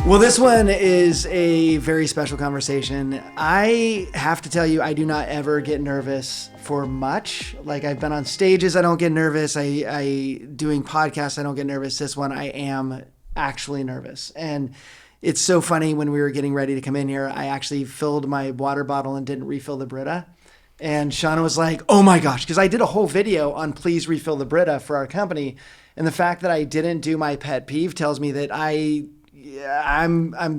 Well, this one is a very special conversation. I have to tell you, I do not ever get nervous for much. Like, I've been on stages, I don't get nervous. I doing podcasts, I don't get nervous. This one, I am actually nervous. And it's so funny, when we were getting ready to come in here, I actually filled my water bottle and didn't refill the Brita. And Shauna was like, oh my gosh, because I did a whole video on please refill the Brita for our company. And the fact that I didn't do my pet peeve tells me that I'm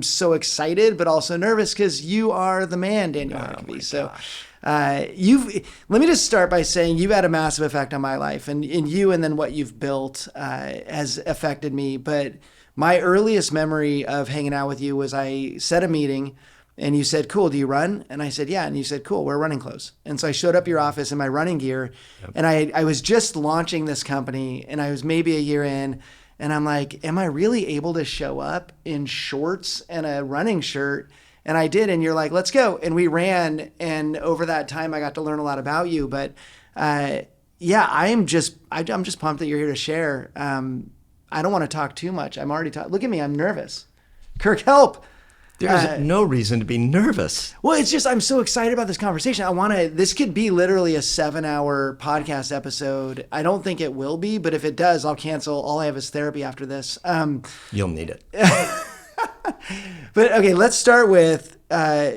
so excited, but also nervous, because you are the man, Daniel Harkavy. So let me just start by saying you've had a massive effect on my life, and you, and then what you've built has affected me. But my earliest memory of hanging out with you was I set a meeting and you said, cool, do you run? And I said, yeah. And you said, cool, wear running clothes. And so I showed up at your office in my running gear. Yep. And I was just launching this company, and I was maybe a year in. And I'm like, am I really able to show up in shorts and a running shirt? And I did. And you're like, let's go. And we ran. And over that time, I got to learn a lot about you. But yeah, I'm just pumped that you're here to share. I don't want to talk too much. I'm already talking. Look at me. I'm nervous. Kirk, help. There's no reason to be nervous. Well, it's just, I'm so excited about this conversation. This could be literally a 7-hour podcast episode. I don't think it will be, but if it does, I'll cancel. All I have is therapy after this. You'll need it. But okay, let's start with,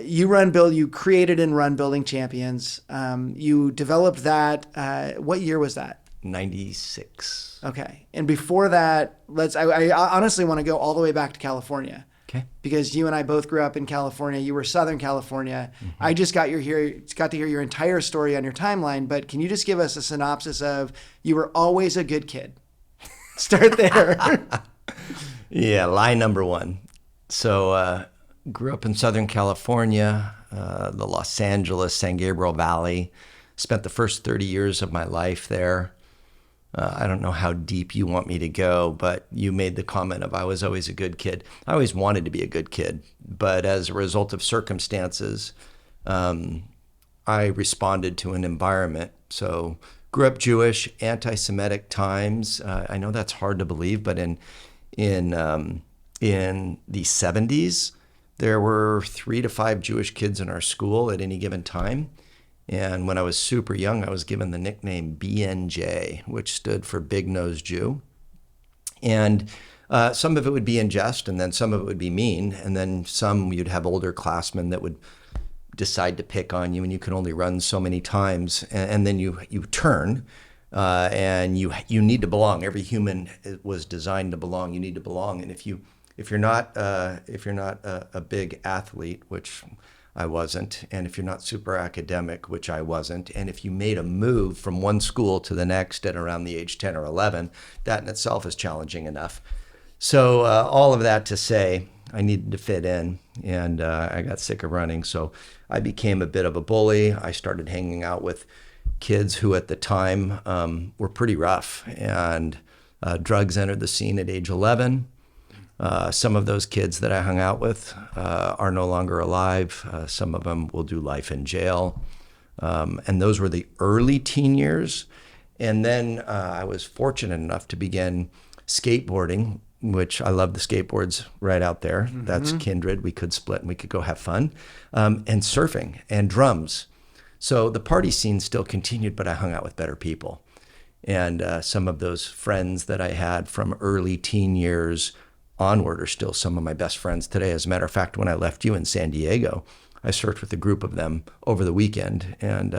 you created and run Building Champions. You developed that. What year was that? 96. Okay. And before that, I honestly want to go all the way back to California. Okay. Because you and I both grew up in California. You were Southern California. Mm-hmm. I just got to hear your entire story on your timeline. But can you just give us a synopsis of, you were always a good kid? Start there. Yeah, lie number one. So grew up in Southern California, the Los Angeles, San Gabriel Valley. Spent the first 30 years of my life there. I don't know how deep you want me to go, but you made the comment of I was always a good kid. I always wanted to be a good kid, but as a result of circumstances, I responded to an environment. So grew up Jewish, anti-Semitic times. I know that's hard to believe, but in the 70s, there were 3 to 5 Jewish kids in our school at any given time. And when I was super young, I was given the nickname BNJ, which stood for Big Nose Jew. And some of it would be in jest, and then some of it would be mean. And then some, you'd have older classmen that would decide to pick on you, and you can only run so many times. And then you turn, and you need to belong. Every human was designed to belong. You need to belong. And if you're not a big athlete, which I wasn't, and if you're not super academic, which I wasn't, and if you made a move from one school to the next at around the age 10 or 11, that in itself is challenging enough. So all of that to say, I needed to fit in, and I got sick of running. So I became a bit of a bully. I started hanging out with kids who at the time were pretty rough, and drugs entered the scene at age 11. Some of those kids that I hung out with are no longer alive. Some of them will do life in jail. And those were the early teen years. And then I was fortunate enough to begin skateboarding, which I love the skateboards right out there. Mm-hmm. That's kindred. We could split and we could go have fun. And surfing and drums. So the party scene still continued, but I hung out with better people. And some of those friends that I had from early teen years onward are still some of my best friends today. As a matter of fact, when I left you in San Diego, I surfed with a group of them over the weekend. And,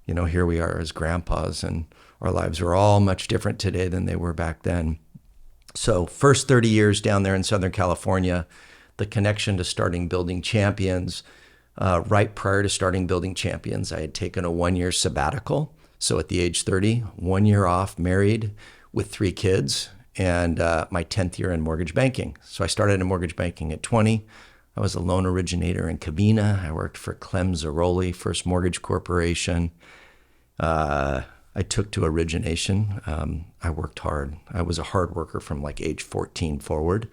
here we are as grandpas, and our lives are all much different today than they were back then. So first 30 years down there in Southern California, the connection to starting Building Champions, right prior to starting Building Champions, I had taken a 1-year sabbatical. So at the age 30, 1 year off, married with 3 kids, and my 10th year in mortgage banking. So I started in mortgage banking at 20. I was a loan originator in Cabina. I worked for 𝗕𝗄𝗆 First Mortgage Corporation. I took to origination. I worked hard. I was a hard worker from like age 14 forward.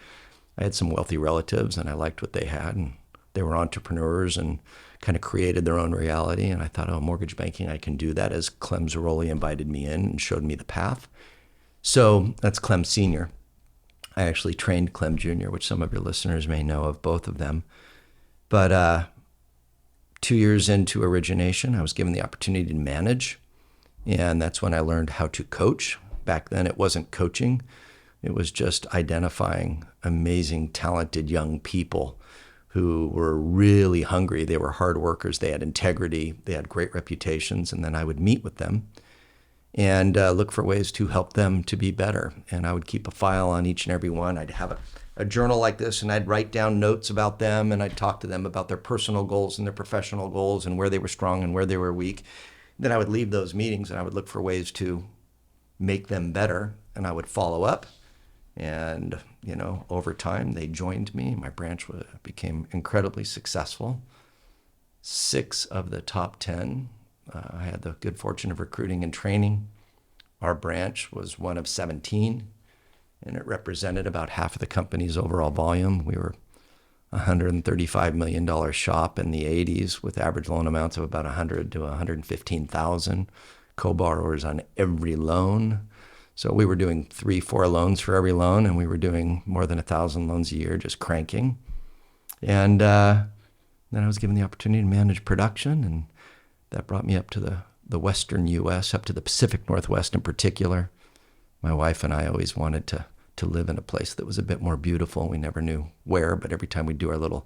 I had some wealthy relatives, and I liked what they had, and they were entrepreneurs and kind of created their own reality. And I thought, mortgage banking, I can do that, as 𝗕𝗄𝗆 invited me in and showed me the path. So that's Clem Senior. I actually trained Clem Jr., which some of your listeners may know of both of them. But 2 years into origination, I was given the opportunity to manage. And that's when I learned how to coach. Back then, it wasn't coaching. It was just identifying amazing, talented young people who were really hungry. They were hard workers. They had integrity. They had great reputations. And then I would meet with them and look for ways to help them to be better. And I would keep a file on each and every one. I'd have a journal like this, and I'd write down notes about them, and I'd talk to them about their personal goals and their professional goals and where they were strong and where they were weak. Then I would leave those meetings, and I would look for ways to make them better, and I would follow up. And, over time, they joined me. My branch became incredibly successful. 6 of the top 10, I had the good fortune of recruiting and training. Our branch was one of 17, and it represented about half of the company's overall volume. We were a $135 million shop in the 80s with average loan amounts of about $100,000 to $115,000, co-borrowers on every loan. So we were doing 3-4 loans for every loan, and we were doing more than 1,000 loans a year, just cranking. And then I was given the opportunity to manage production, and that brought me up to the western U.S., up to the Pacific Northwest in particular. My wife and I always wanted to live in a place that was a bit more beautiful. We never knew where, but every time we'd do our little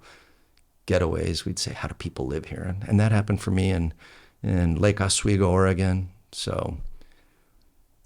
getaways, we'd say, how do people live here? And that happened for me in Lake Oswego, Oregon. So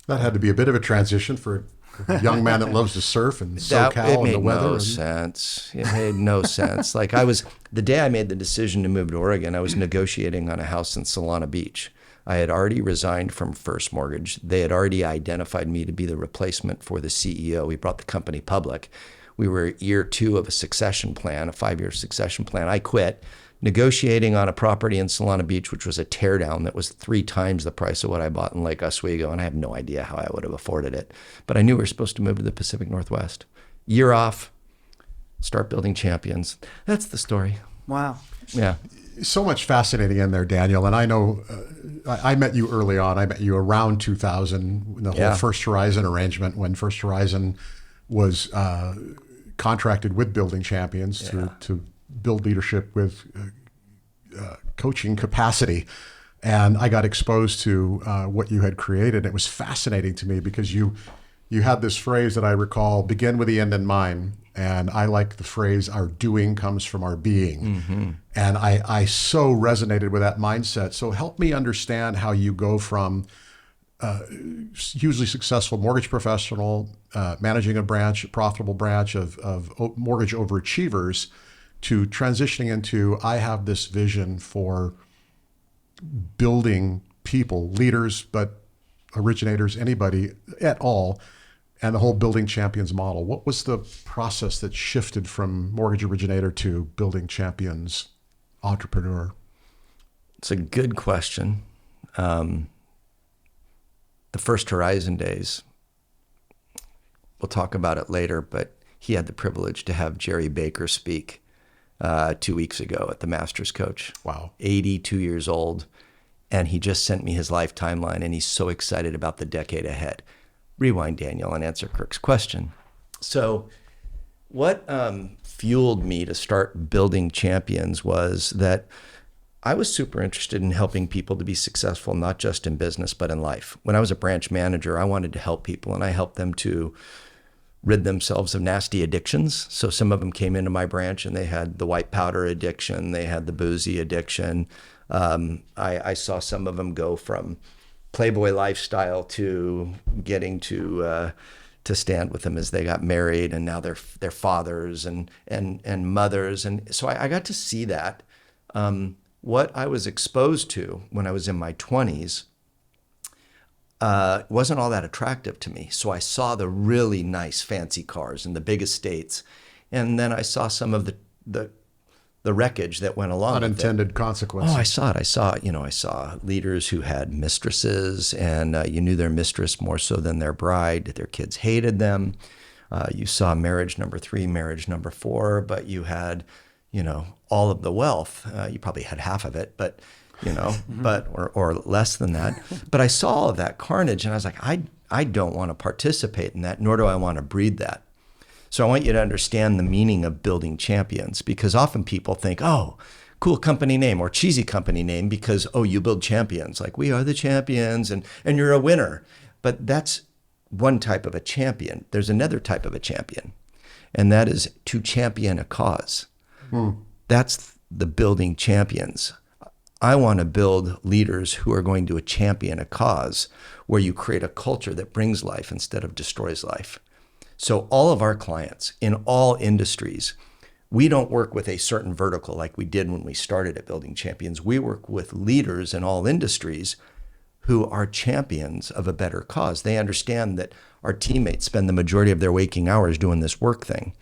that had to be a bit of a transition for a young man that loves to surf and SoCal and the weather. It made no sense. It made no sense. Like the day I made the decision to move to Oregon, I was negotiating on a house in Solana Beach. I had already resigned from First Mortgage. They had already identified me to be the replacement for the CEO. We brought the company public. We were year 2 of a succession plan, a 5-year succession plan. I quit, negotiating on a property in Solana Beach, which was a teardown that was 3 times the price of what I bought in Lake Oswego, and I have no idea how I would have afforded it. But I knew we were supposed to move to the Pacific Northwest. Year off, start building champions. That's the story. Wow. Yeah. So much fascinating in there, Daniel. And I know I met you early on. I met you around 2000, the whole First Horizon arrangement, when First Horizon was contracted with Building Champions to build leadership with coaching capacity. And I got exposed to what you had created. It was fascinating to me because you had this phrase that I recall, begin with the end in mind. And I like the phrase, our doing comes from our being. Mm-hmm. And I so resonated with that mindset. So help me understand how you go from hugely successful mortgage professional, managing a profitable branch of mortgage overachievers, to transitioning into, I have this vision for building people, leaders, but originators, anybody at all, and the whole Building Champions model. What was the process that shifted from mortgage originator to Building Champions entrepreneur? It's a good question. The First Horizon days, we'll talk about it later, but he had the privilege to have Jerry Baker speak 2 weeks ago at the Masters Coach. Wow. 82 years old. And he just sent me his life timeline, and he's so excited about the decade ahead. Rewind, Daniel, and answer Kirk's question. So what fueled me to start Building Champions was that I was super interested in helping people to be successful, not just in business, but in life. When I was a branch manager, I wanted to help people, and I helped them to rid themselves of nasty addictions. So some of them came into my branch and they had the white powder addiction, they had the boozy addiction. I saw some of them go from Playboy lifestyle to getting to stand with them as they got married, and now they're fathers and mothers. And so I got to see that. What I was exposed to when I was in my 20s wasn't all that attractive to me. So I saw the really nice fancy cars and the big estates. And then I saw some of the wreckage that went along unintended consequences. Oh, I saw it. I saw leaders who had mistresses, and you knew their mistress more so than their bride. Their kids hated them. You saw marriage number 3, marriage number 4, but you had, all of the wealth. You probably had half of it, but, or less than that. But I saw all of that carnage, and I was like, I don't want to participate in that, nor do I want to breed that. So I want you to understand the meaning of building champions, because often people think, oh, cool company name or cheesy company name because, oh, you build champions. Like, we are the champions and you're a winner. But that's one type of a champion. There's another type of a champion, and that is to champion a cause. That's the building champions. I want to build leaders who are going to champion a cause where you create a culture that brings life instead of destroys life. So all of our clients in all industries, we don't work with a certain vertical like we did when we started at Building Champions. We work with leaders in all industries who are champions of a better cause. They understand that our teammates spend the majority of their waking hours doing this work thing.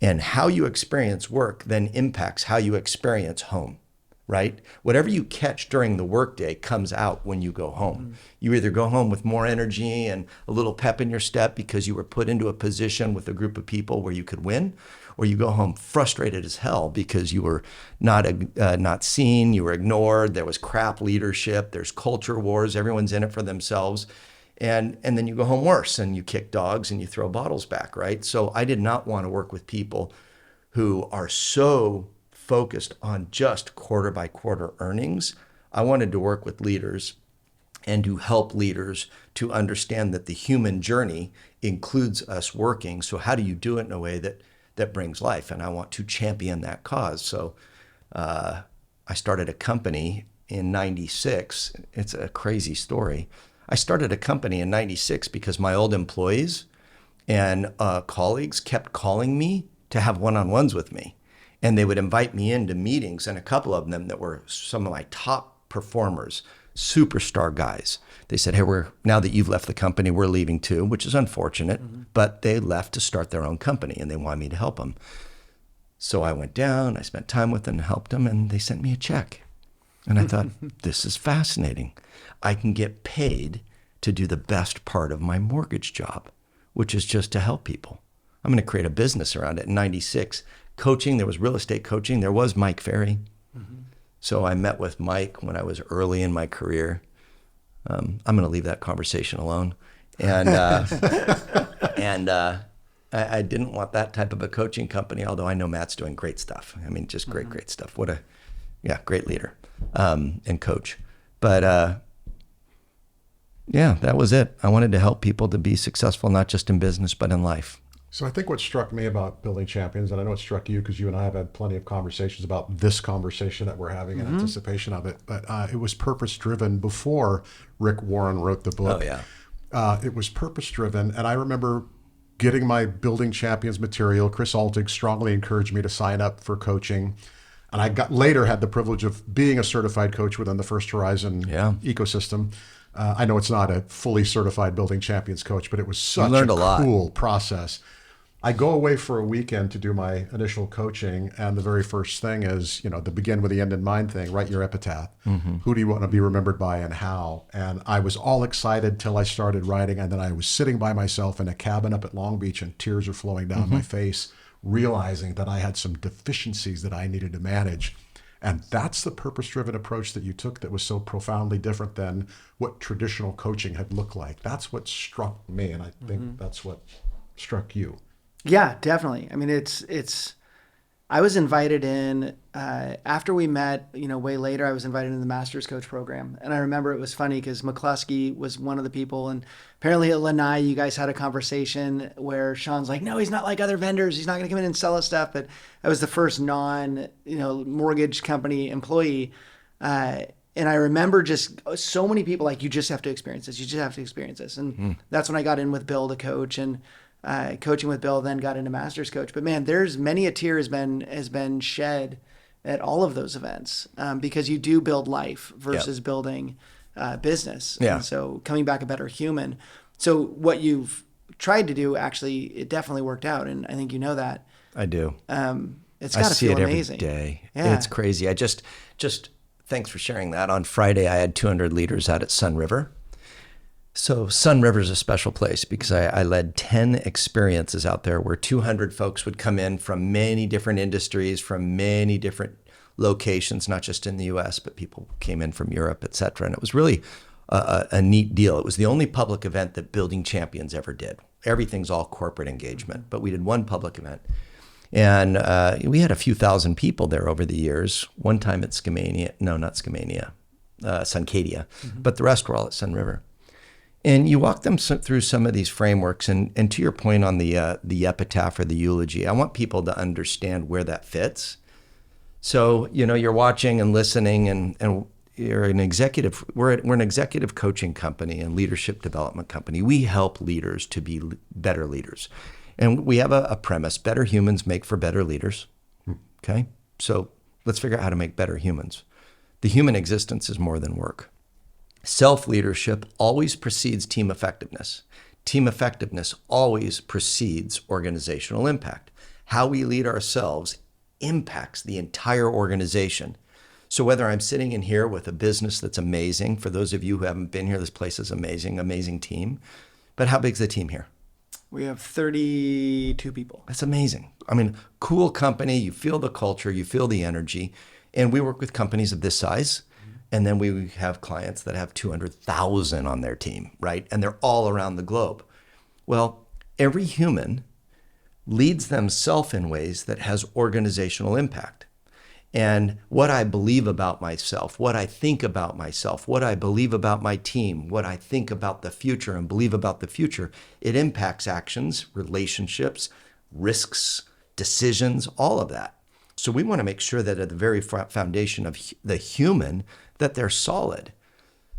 And how you experience work then impacts how you experience home, right? Whatever you catch during the workday comes out when you go home. You either go home with more energy and a little pep in your step because you were put into a position with a group of people where you could win, or you go home frustrated as hell because you were not seen, you were ignored, there was crap leadership, there's culture wars, everyone's in it for themselves. And then you go home worse and you kick dogs and you throw bottles back, right? So I did not want to work with people who are so focused on just quarter by quarter earnings. I wanted to work with leaders and to help leaders to understand that the human journey includes us working. So how do you do it in a way that brings life? And I want to champion that cause. So I started a company in 96. It's a crazy story. I started a company in 96 because my old employees and colleagues kept calling me to have one-on-ones with me. And they would invite me into meetings, and a couple of them that were some of my top performers, superstar guys. They said, hey, now that you've left the company, we're leaving too, which is unfortunate, but they left to start their own company and they wanted me to help them. So I went down, I spent time with them and helped them, and they sent me a check. And I thought, this is fascinating. I can get paid to do the best part of my mortgage job, which is just to help people. I'm going to create a business around it. In 96, coaching, there was real estate coaching. There was Mike Ferry. So I met with Mike when I was early in my career. I'm going to leave that conversation alone. And I didn't want that type of a coaching company, although I know Matt's doing great stuff. I mean, just great stuff. What a great leader and coach. But yeah, that was it. I wanted to help people to be successful, not just in business, but in life. So I think what struck me about Building Champions, and I know it struck you because you and I have had plenty of conversations about this conversation that we're having in anticipation of it, but it was purpose-driven before Rick Warren wrote the book. Oh, yeah. It was purpose-driven, and I remember getting my Building Champions material. Chris Altig strongly encouraged me to sign up for coaching, and I later had the privilege of being a certified coach within the First Horizon ecosystem. I know it's not a fully certified Building Champions coach, but it was such a cool process. I go away for a weekend to do my initial coaching, and the very first thing is, the begin with the end in mind thing, write your epitaph. Who do you want to be remembered by and how? And I was all excited till I started writing, and then I was sitting by myself in a cabin up at Long Beach, and tears are flowing down my face, realizing that I had some deficiencies that I needed to manage. And that's the purpose-driven approach that you took that was so profoundly different than what traditional coaching had looked like. That's what struck me, and I think that's what struck you. Yeah, definitely. I mean, I was invited in, after we met, way later, I was invited in the Master's Coach program. And I remember it was funny because McCluskey was one of the people. And apparently at Lanai, you guys had a conversation where Sean's like, no, he's not like other vendors. He's not going to come in and sell us stuff. But I was the first mortgage company employee. And I remember just so many people like, you just have to experience this. You just have to experience this. And that's when I got in with Bill to coach, and coaching with Bill, then got into Master's Coach. But man, there's many a tear has been shed at all of those events, because you do build life versus building business. Yeah. And so coming back a better human. So what you've tried to do, actually, it definitely worked out. And I think you know that. I do. It's got to feel amazing. I see it every day. Yeah. It's crazy. I just thanks for sharing that. On Friday, I had 200 leaders out at Sun River. So Sun River is a special place because I led 10 experiences out there where 200 folks would come in from many different industries, from many different locations, not just in the US, but people came in from Europe, et cetera. And it was really a neat deal. It was the only public event that Building Champions ever did. Everything's all corporate engagement, but we did one public event. And we had a few thousand people there over the years. One time at Skamania, no, not Skamania, Suncadia, but the rest were all at Sun River. And you walk them through some of these frameworks. And to your point on the epitaph or the eulogy, I want people to understand where that fits. So, you're watching and listening, and you're an executive. We're an executive coaching company and leadership development company. We help leaders to be better leaders. And we have a premise: better humans make for better leaders. Okay? So let's figure out how to make better humans. The human existence is more than work. Self-leadership always precedes team effectiveness. Team effectiveness always precedes organizational impact. How we lead ourselves impacts the entire organization. So whether I'm sitting in here with a business that's amazing, for those of you who haven't been here, this place is amazing, amazing team. But how big's the team here? We have 32 people. That's amazing. I mean, cool company, you feel the culture, you feel the energy. And we work with companies of this size. And then we have clients that have 200,000 on their team, right? And they're all around the globe. Well, every human leads themselves in ways that has organizational impact. And what I believe about myself, what I think about myself, what I believe about my team, what I think about the future and believe about the future, it impacts actions, relationships, risks, decisions, all of that. So we want to make sure that at the very foundation of the human, that they're solid.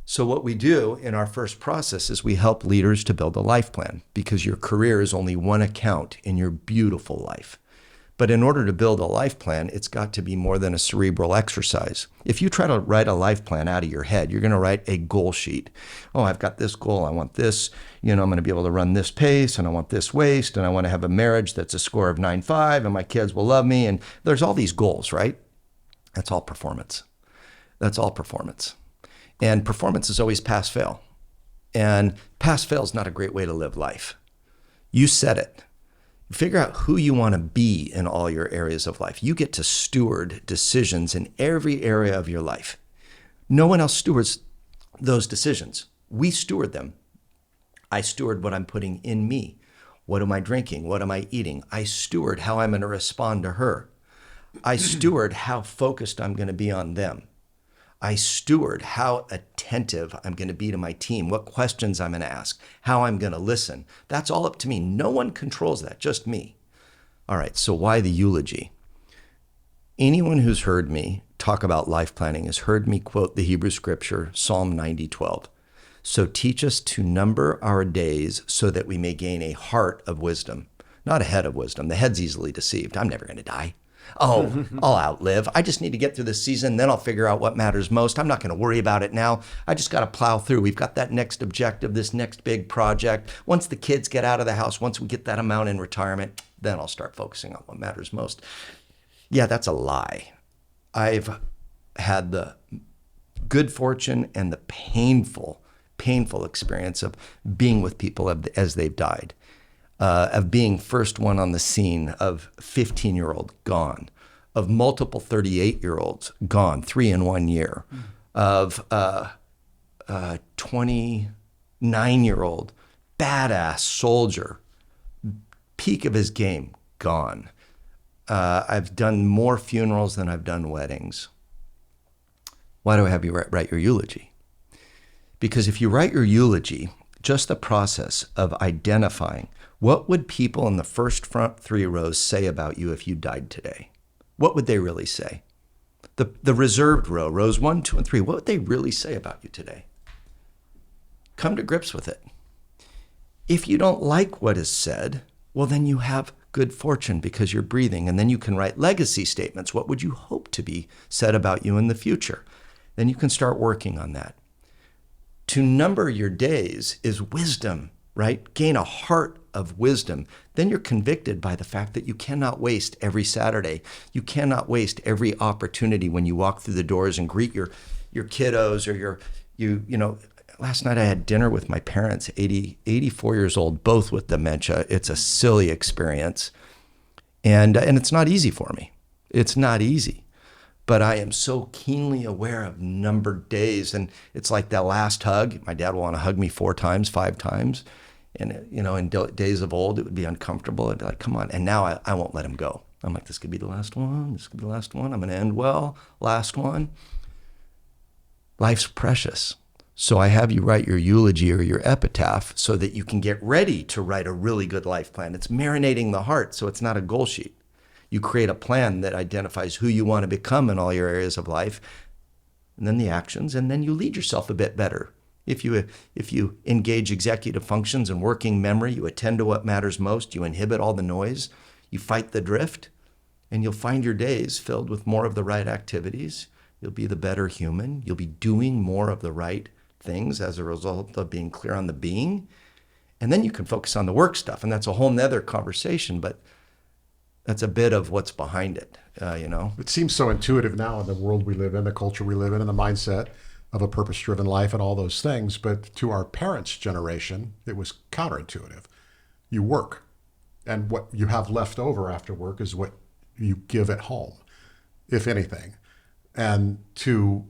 So what we do in our first process is we help leaders to build a life plan, because your career is only one account in your beautiful life. But in order to build a life plan, it's got to be more than a cerebral exercise. If you try to write a life plan out of your head, you're going to write a goal sheet. Oh, I've got this goal. I want this. I'm going to be able to run this pace, and I want this waist, and I want to have a marriage that's a score of 9.5, and my kids will love me. And there's all these goals, right? That's all performance. That's all performance. And performance is always pass-fail. And pass-fail is not a great way to live life. You said it. Figure out who you want to be in all your areas of life. You get to steward decisions in every area of your life. No one else stewards those decisions. We steward them. I steward what I'm putting in me. What am I drinking? What am I eating? I steward how I'm going to respond to her. I steward how focused I'm going to be on them. I steward how attentive I'm going to be to my team, what questions I'm going to ask, how I'm going to listen. That's all up to me. No one controls that, just me. All right, so why the eulogy? Anyone who's heard me talk about life planning has heard me quote the Hebrew scripture, Psalm 90:12. So teach us to number our days so that we may gain a heart of wisdom, not a head of wisdom. The head's easily deceived. I'm never going to die. Oh, I'll outlive. I just need to get through this season, then I'll figure out what matters most. I'm not going to worry about it now. I just got to plow through. We've got that next objective, this next big project. Once the kids get out of the house, once we get that amount in retirement, then I'll start focusing on what matters most. Yeah, that's a lie. I've had the good fortune and the painful experience of being with people as they've died. Of being first one on the scene of 15-year-old gone, of multiple 38-year-olds gone, 3 in 1 year, of 29-year-old badass soldier, peak of his game, gone. I've done more funerals than I've done weddings. Why do I have you write your eulogy? Because if you write your eulogy, just the process of identifying what would people in the first front 3 rows say about you if you died today? What would they really say? The reserved row, rows 1, 2, and 3, what would they really say about you today? Come to grips with it. If you don't like what is said, well, then you have good fortune because you're breathing, and then you can write legacy statements. What would you hope to be said about you in the future? Then you can start working on that. To number your days is wisdom, right? Gain a heart of wisdom. Then you're convicted by the fact that you cannot waste every Saturday. You cannot waste every opportunity when you walk through the doors and greet your kiddos or last night I had dinner with my parents, 84 years old, both with dementia. It's a silly experience. And it's not easy for me. It's not easy. but I am so keenly aware of numbered days. And it's like that last hug. My dad will want to hug me 4 times, 5 times. And, you know, in days of old, it would be uncomfortable. I'd be like, come on. And now I won't let him go. I'm like, this could be the last one. This could be the last one. I'm going to end well. Last one. Life's precious. So I have you write your eulogy or your epitaph so that you can get ready to write a really good life plan. It's marinating the heart, so it's not a goal sheet. You create a plan that identifies who you want to become in all your areas of life, and then the actions, and then you lead yourself a bit better. If you engage executive functions and working memory, you attend to what matters most, you inhibit all the noise, you fight the drift, and you'll find your days filled with more of the right activities. You'll be the better human. You'll be doing more of the right things as a result of being clear on the being. And then you can focus on the work stuff. And that's a whole nother conversation, but that's a bit of what's behind it, you know? It seems so intuitive now in the world we live in, the culture we live in, and the mindset of a purpose-driven life and all those things. But to our parents' generation, it was counterintuitive. You work, and what you have left over after work is what you give at home, if anything. And to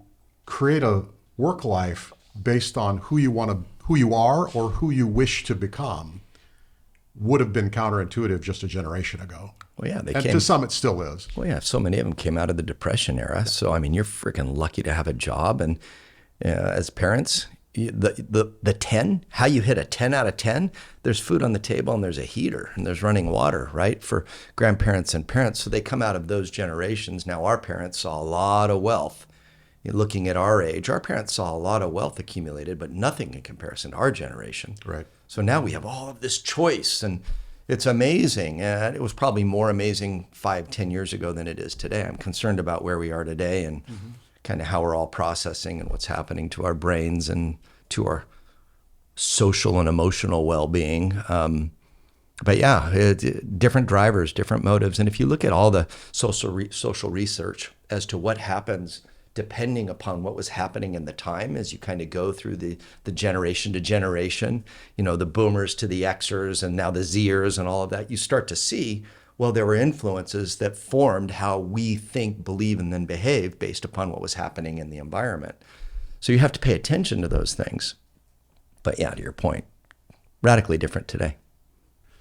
create a work life based on who you are or who you wish to become would have been counterintuitive just a generation ago. Well, yeah, and to some it still is. Well, yeah, so many of them came out of the Depression era. So, I mean, you're freaking lucky to have a job. And as parents, the 10, how you hit a 10 out of 10, there's food on the table and there's a heater and there's running water, right? For grandparents and parents. So they come out of those generations. Now, our parents saw a lot of wealth. Looking at our age, our parents saw a lot of wealth accumulated, but nothing in comparison to our generation. Right. So now we have all of this choice, and it's amazing. And it was probably more amazing 5-10 years ago than it is today. I'm concerned about where we are today and kind of how we're all processing and what's happening to our brains and to our social and emotional well-being. But yeah, different drivers, different motives. And if you look at all the social research as to what happens depending upon what was happening in the time as you kind of go through the generation to generation, you know, the boomers to the Xers and now the Zers and all of that, you start to see, well, there were influences that formed how we think, believe, and then behave based upon what was happening in the environment. So you have to pay attention to those things. But yeah, to your point, radically different today.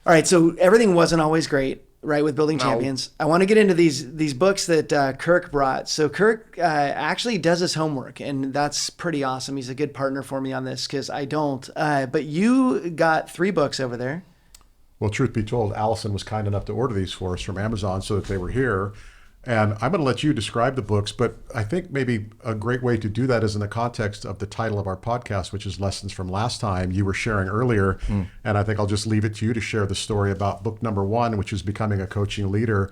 All right, so everything wasn't always great, right, with Building Champions. I want to get into these books that Kirk brought. So Kirk actually does his homework, and that's pretty awesome. He's a good partner for me on this because I don't. But you got 3 books over there. Well, truth be told, Allison was kind enough to order these for us from Amazon so that they were here. And I'm going to let you describe the books, but I think maybe a great way to do that is in the context of the title of our podcast, which is Lessons from Last Time you were sharing earlier. And I think I'll just leave it to you to share the story about book number 1, which is Becoming a Coaching Leader.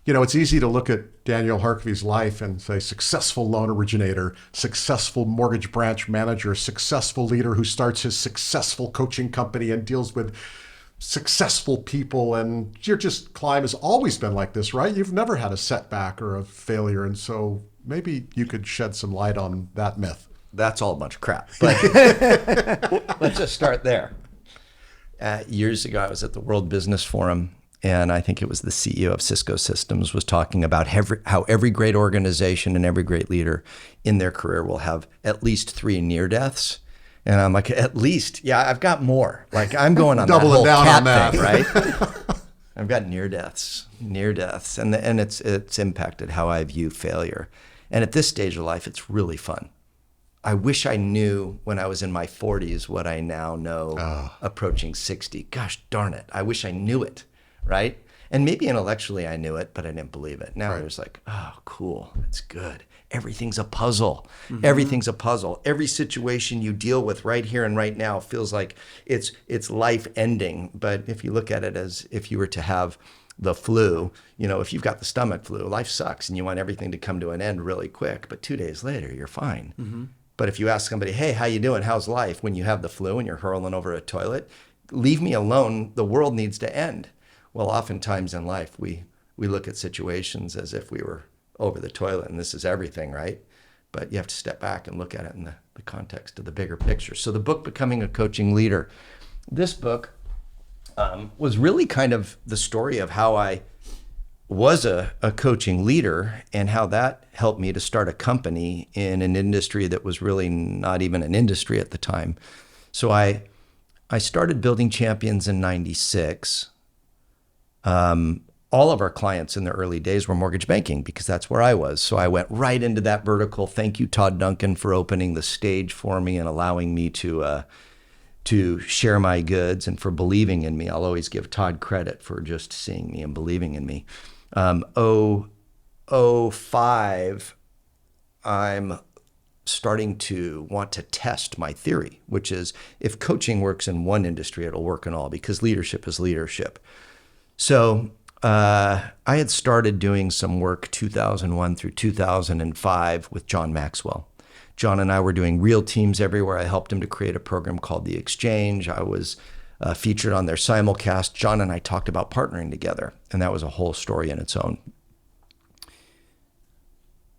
You know, it's easy to look at Daniel Harkavy's life and say successful loan originator, successful mortgage branch manager, successful leader who starts his successful coaching company and deals with successful people, and your just climb has always been like this, right? You've never had a setback or a failure, and so maybe you could shed some light on that myth. That's all a bunch of crap, but let's just start there. Years ago, I was at the World Business Forum, and I think it was the CEO of Cisco Systems was talking about how every great organization and every great leader in their career will have at least 3 near deaths. And I'm like, at least, yeah, I've got more. Like I'm going on that whole down cat on that thing, right? I've got near deaths, and it's impacted how I view failure. And at this stage of life, it's really fun. I wish I knew when I was in my 40s what I now know approaching 60. Gosh darn it, I wish I knew it, right? And maybe intellectually I knew it, but I didn't believe it. Now There's like, oh, cool, it's good. Everything's a puzzle. Everything's a puzzle. Every situation you deal with right here and right now feels like it's life ending. But if you look at it as if you were to have the flu, you know, if you've got the stomach flu, life sucks and you want everything to come to an end really quick. But 2 days later, you're fine. But if you ask somebody, hey, how you doing? How's life? When you have the flu and you're hurling over a toilet, leave me alone. The world needs to end. Well, oftentimes in life, we look at situations as if we were over the toilet and this is everything, right? But you have to step back and look at it in the context of the bigger picture. So the book, Becoming a Coaching Leader, this book was really kind of the story of how I was a coaching leader, and how that helped me to start a company in an industry that was really not even an industry at the time. So I started building champions in 96. All of our clients in the early days were mortgage banking because that's where I was. So I went right into that vertical. Thank you, Todd Duncan, for opening the stage for me and allowing me to share my goods and for believing in me. I'll always give Todd credit for just seeing me and believing in me. 2005, I'm starting to want to test my theory, which is if coaching works in one industry, it'll work in all, because leadership is leadership. So I had started doing some work 2001 through 2005 with John Maxwell. John and I were doing real teams everywhere. I helped him to create a program called The Exchange. I was featured on their simulcast. John and I talked about partnering together, and that was a whole story in its own.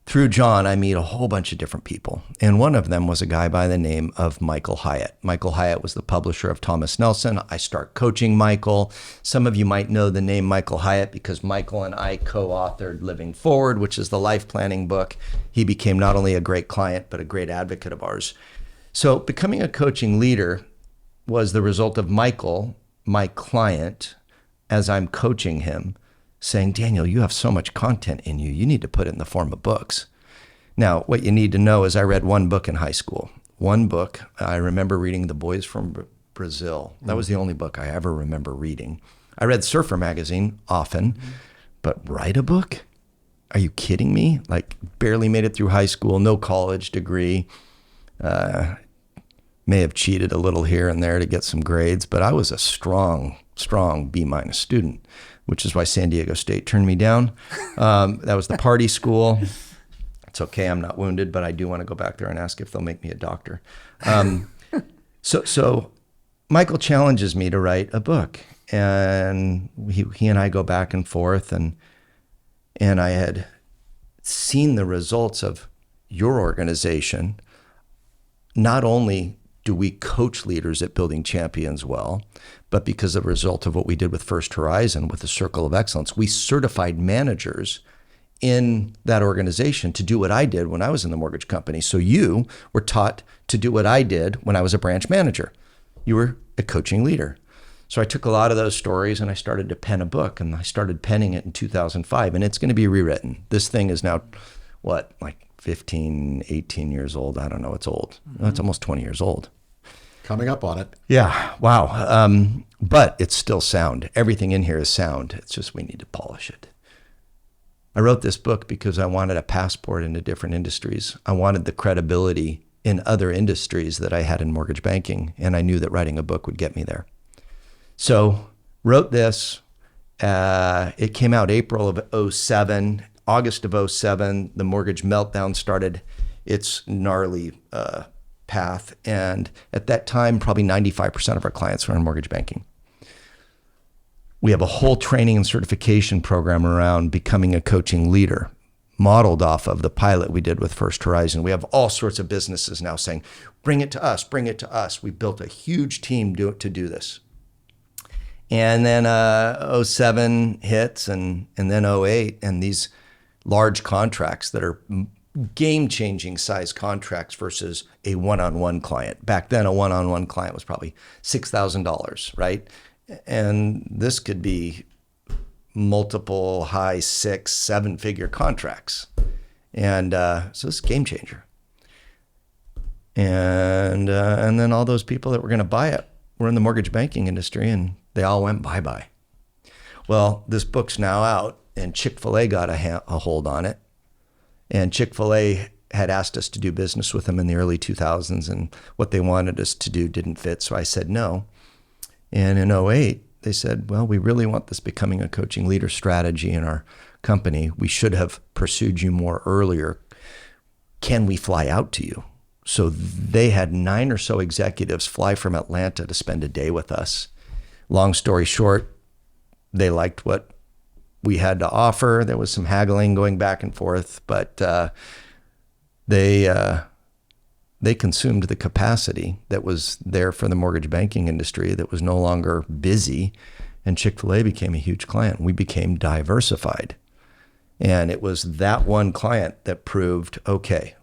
Through John, I meet a whole bunch of different people, and one of them was a guy by the name of Michael Hyatt. Michael Hyatt was the publisher of Thomas Nelson. I start coaching Michael. Some of you might know the name Michael Hyatt because Michael and I co-authored Living Forward, which is the life planning book. He became not only a great client, but a great advocate of ours. So becoming a coaching leader was the result of Michael, my client, as I'm coaching him, saying, Daniel, you have so much content in you. You need to put it in the form of books. Now, what you need to know is I read one book in high school. One book. I remember reading The Boys from Brazil. That was the only book I ever remember reading. I read Surfer magazine often, but write a book? Are you kidding me? Like, barely made it through high school, no college degree. May have cheated a little here and there to get some grades, but I was a strong B- student, which is why San Diego State turned me down. That was the party school. It's okay, I'm not wounded, but I do want to go back there and ask if they'll make me a doctor. So Michael challenges me to write a book, and he and I go back and forth, and I had seen the results of your organization. Not only do we coach leaders at building champions well, but because of the result of what we did with First Horizon with the Circle of Excellence, we certified managers in that organization to do what I did when I was in the mortgage company. So you were taught to do what I did when I was a branch manager. You were a coaching leader. So I took a lot of those stories and I started to pen a book, and I started penning it in 2005, and it's going to be rewritten. This thing is now, like 15, 18 years old. I don't know. It's old. Mm-hmm. It's almost 20 years old. Coming up on it. Yeah. Wow. But it's still sound. Everything in here is sound. It's just we need to polish it. I wrote this book because I wanted a passport into different industries. I wanted the credibility in other industries that I had in mortgage banking, and I knew that writing a book would get me there. So wrote this. It came out April of 2007. August of 2007, the mortgage meltdown started its gnarly path. And at that time, probably 95% of our clients were in mortgage banking. We have a whole training and certification program around becoming a coaching leader, modeled off of the pilot we did with First Horizon. We have all sorts of businesses now saying, bring it to us, bring it to us. We built a huge team to do this. And then 2007 hits, and then 2008, and these large contracts that are game-changing size contracts versus a one-on-one client. Back then, a one-on-one client was probably $6,000, right? And this could be multiple high 6, 7-figure contracts. And so this is a game changer. And then all those people that were going to buy it were in the mortgage banking industry, and they all went bye-bye. Well, this book's now out, and Chick-fil-A got a hold on it. And Chick-fil-A had asked us to do business with them in the early 2000s, and what they wanted us to do didn't fit, so I said no. And in 2008, they said, well, we really want this becoming a coaching leader strategy in our company. We should have pursued you more earlier. Can we fly out to you? So they had 9 or so executives fly from Atlanta to spend a day with us. Long story short, they liked what we had to offer. There was some haggling going back and forth, but they consumed the capacity that was there for the mortgage banking industry that was no longer busy, and Chick-fil-A became a huge client. We became diversified. And it was that one client that proved, okay,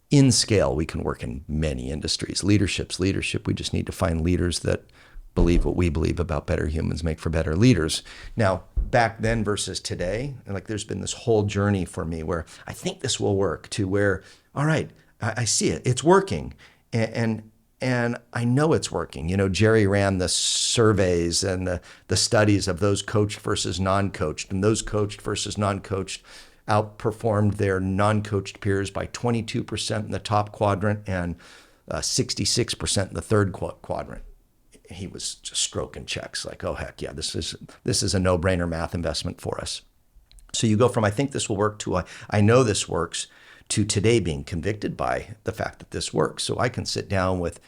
in scale, we can work in many industries. Leadership's leadership. We just need to find leaders that believe what we believe about better humans make for better leaders. Now, back then versus today, like there's been this whole journey for me where I think this will work to where, all right, I see it, it's working. And I know it's working. You know, Jerry ran the surveys and the studies of those coached versus non-coached, and those coached versus non-coached outperformed their non-coached peers by 22% in the top quadrant and 66% in the third quadrant. He was just stroking checks like, oh, heck yeah, this is a no-brainer math investment for us. So you go from, I think this will work, to I know this works, to today being convicted by the fact that this works. So I can sit down with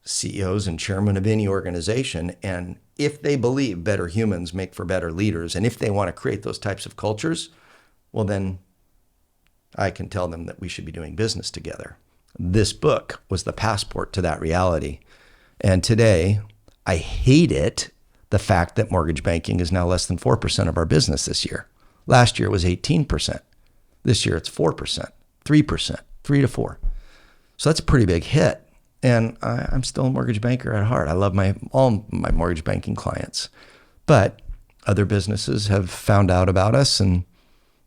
CEOs and chairmen of any organization, and if they believe better humans make for better leaders, and if they want to create those types of cultures, well, then I can tell them that we should be doing business together. This book was the passport to that reality. And today, I hate it, the fact that mortgage banking is now less than 4% of our business this year. Last year it was 18%. This year it's 4%, 3%, 3 to 4. So that's a pretty big hit. And I'm still a mortgage banker at heart. I love all my mortgage banking clients. But other businesses have found out about us and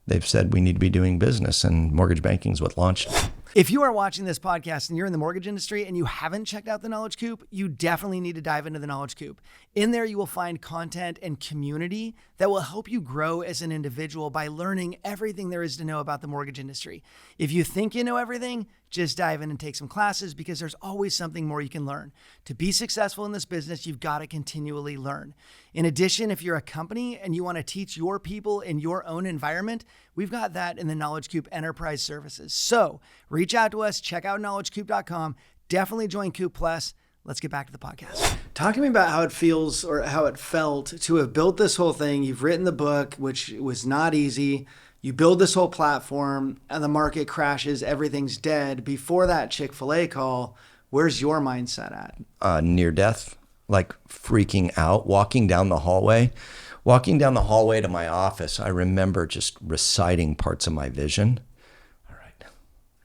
they've said we need to be doing business, and mortgage banking is what launched it. If you are watching this podcast and you're in the mortgage industry and you haven't checked out the Knowledge Coop, you definitely need to dive into the Knowledge Coop. In there, you will find content and community that will help you grow as an individual by learning everything there is to know about the mortgage industry. If you think you know everything, just dive in and take some classes, because there's always something more you can learn. To be successful in this business, you've got to continually learn. In addition, if you're a company and you want to teach your people in your own environment, we've got that in the Knowledge Coop Enterprise Services. So reach out to us, check out knowledgecoop.com. Definitely join Coop Plus. Let's get back to the podcast. Talk to me about how it feels, or how it felt to have built this whole thing. You've written the book, which was not easy. You build this whole platform and the market crashes, everything's dead. Before that Chick-fil-A call, where's your mindset at? Near death, like freaking out, walking down the hallway to my office. I remember just reciting parts of my vision. All right,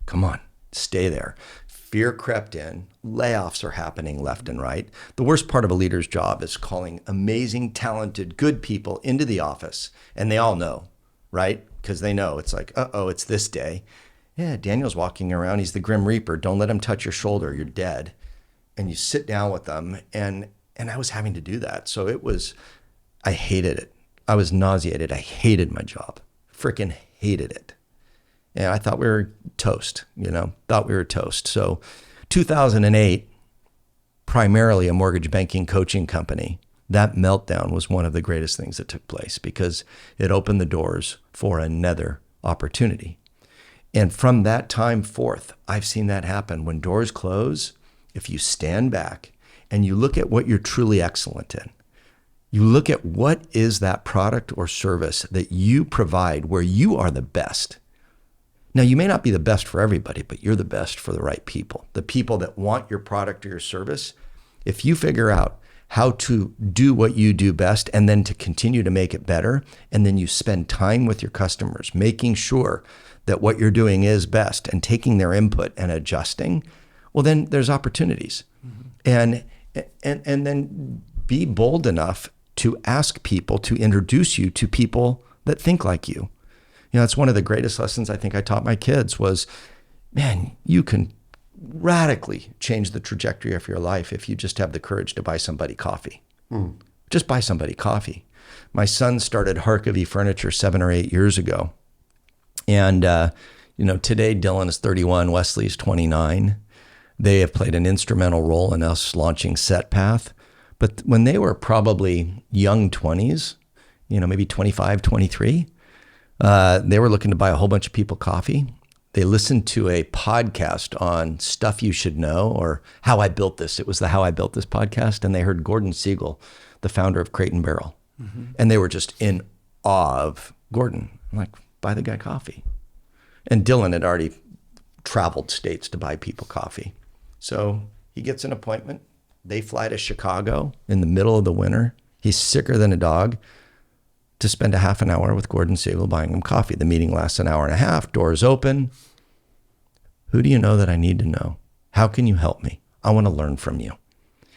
come on, stay there. Fear crept in. Layoffs are happening left and right. The worst part of a leader's job is calling amazing, talented, good people into the office. And they all know, right? Because they know it's like, uh-oh, it's this day. Yeah, Daniel's walking around. He's the Grim Reaper. Don't let him touch your shoulder. You're dead. And you sit down with them. And I was having to do that. So I hated it. I was nauseated. I hated my job. Freaking hated it. And I thought we were toast, So 2008, primarily a mortgage banking coaching company, that meltdown was one of the greatest things that took place, because it opened the doors for another opportunity. And from that time forth, I've seen that happen. When doors close, if you stand back and you look at what you're truly excellent in, you look at what is that product or service that you provide where you are the best. Now, you may not be the best for everybody, but you're the best for the right people, the people that want your product or your service. If you figure out how to do what you do best and then to continue to make it better, and then you spend time with your customers, making sure that what you're doing is best and taking their input and adjusting, well, then there's opportunities. Mm-hmm. And then be bold enough to ask people to introduce you to people that think like you. It's one of the greatest lessons I think I taught my kids was, man, you can radically change the trajectory of your life if you just have the courage to buy somebody coffee. Just buy somebody coffee. My son started Harkavy Furniture 7 or 8 years ago. And, today Dylan is 31, Wesley is 29. They have played an instrumental role in us launching SetPath. But when they were probably young 20s, maybe 25, 23, they were looking to buy a whole bunch of people coffee. They listened to a podcast on stuff you should know, or How I Built This. It was the How I Built This podcast. And they heard Gordon Siegel, the founder of Crate and Barrel. Mm-hmm. And they were just in awe of Gordon. I'm like, buy the guy coffee. And Dylan had already traveled states to buy people coffee. So he gets an appointment. They fly to Chicago in the middle of the winter. He's sicker than a dog. to spend a half an hour with Gordon Siegel buying him coffee. The meeting lasts an hour and a half, doors open. Who do you know that I need to know? How can you help me? I want to learn from you.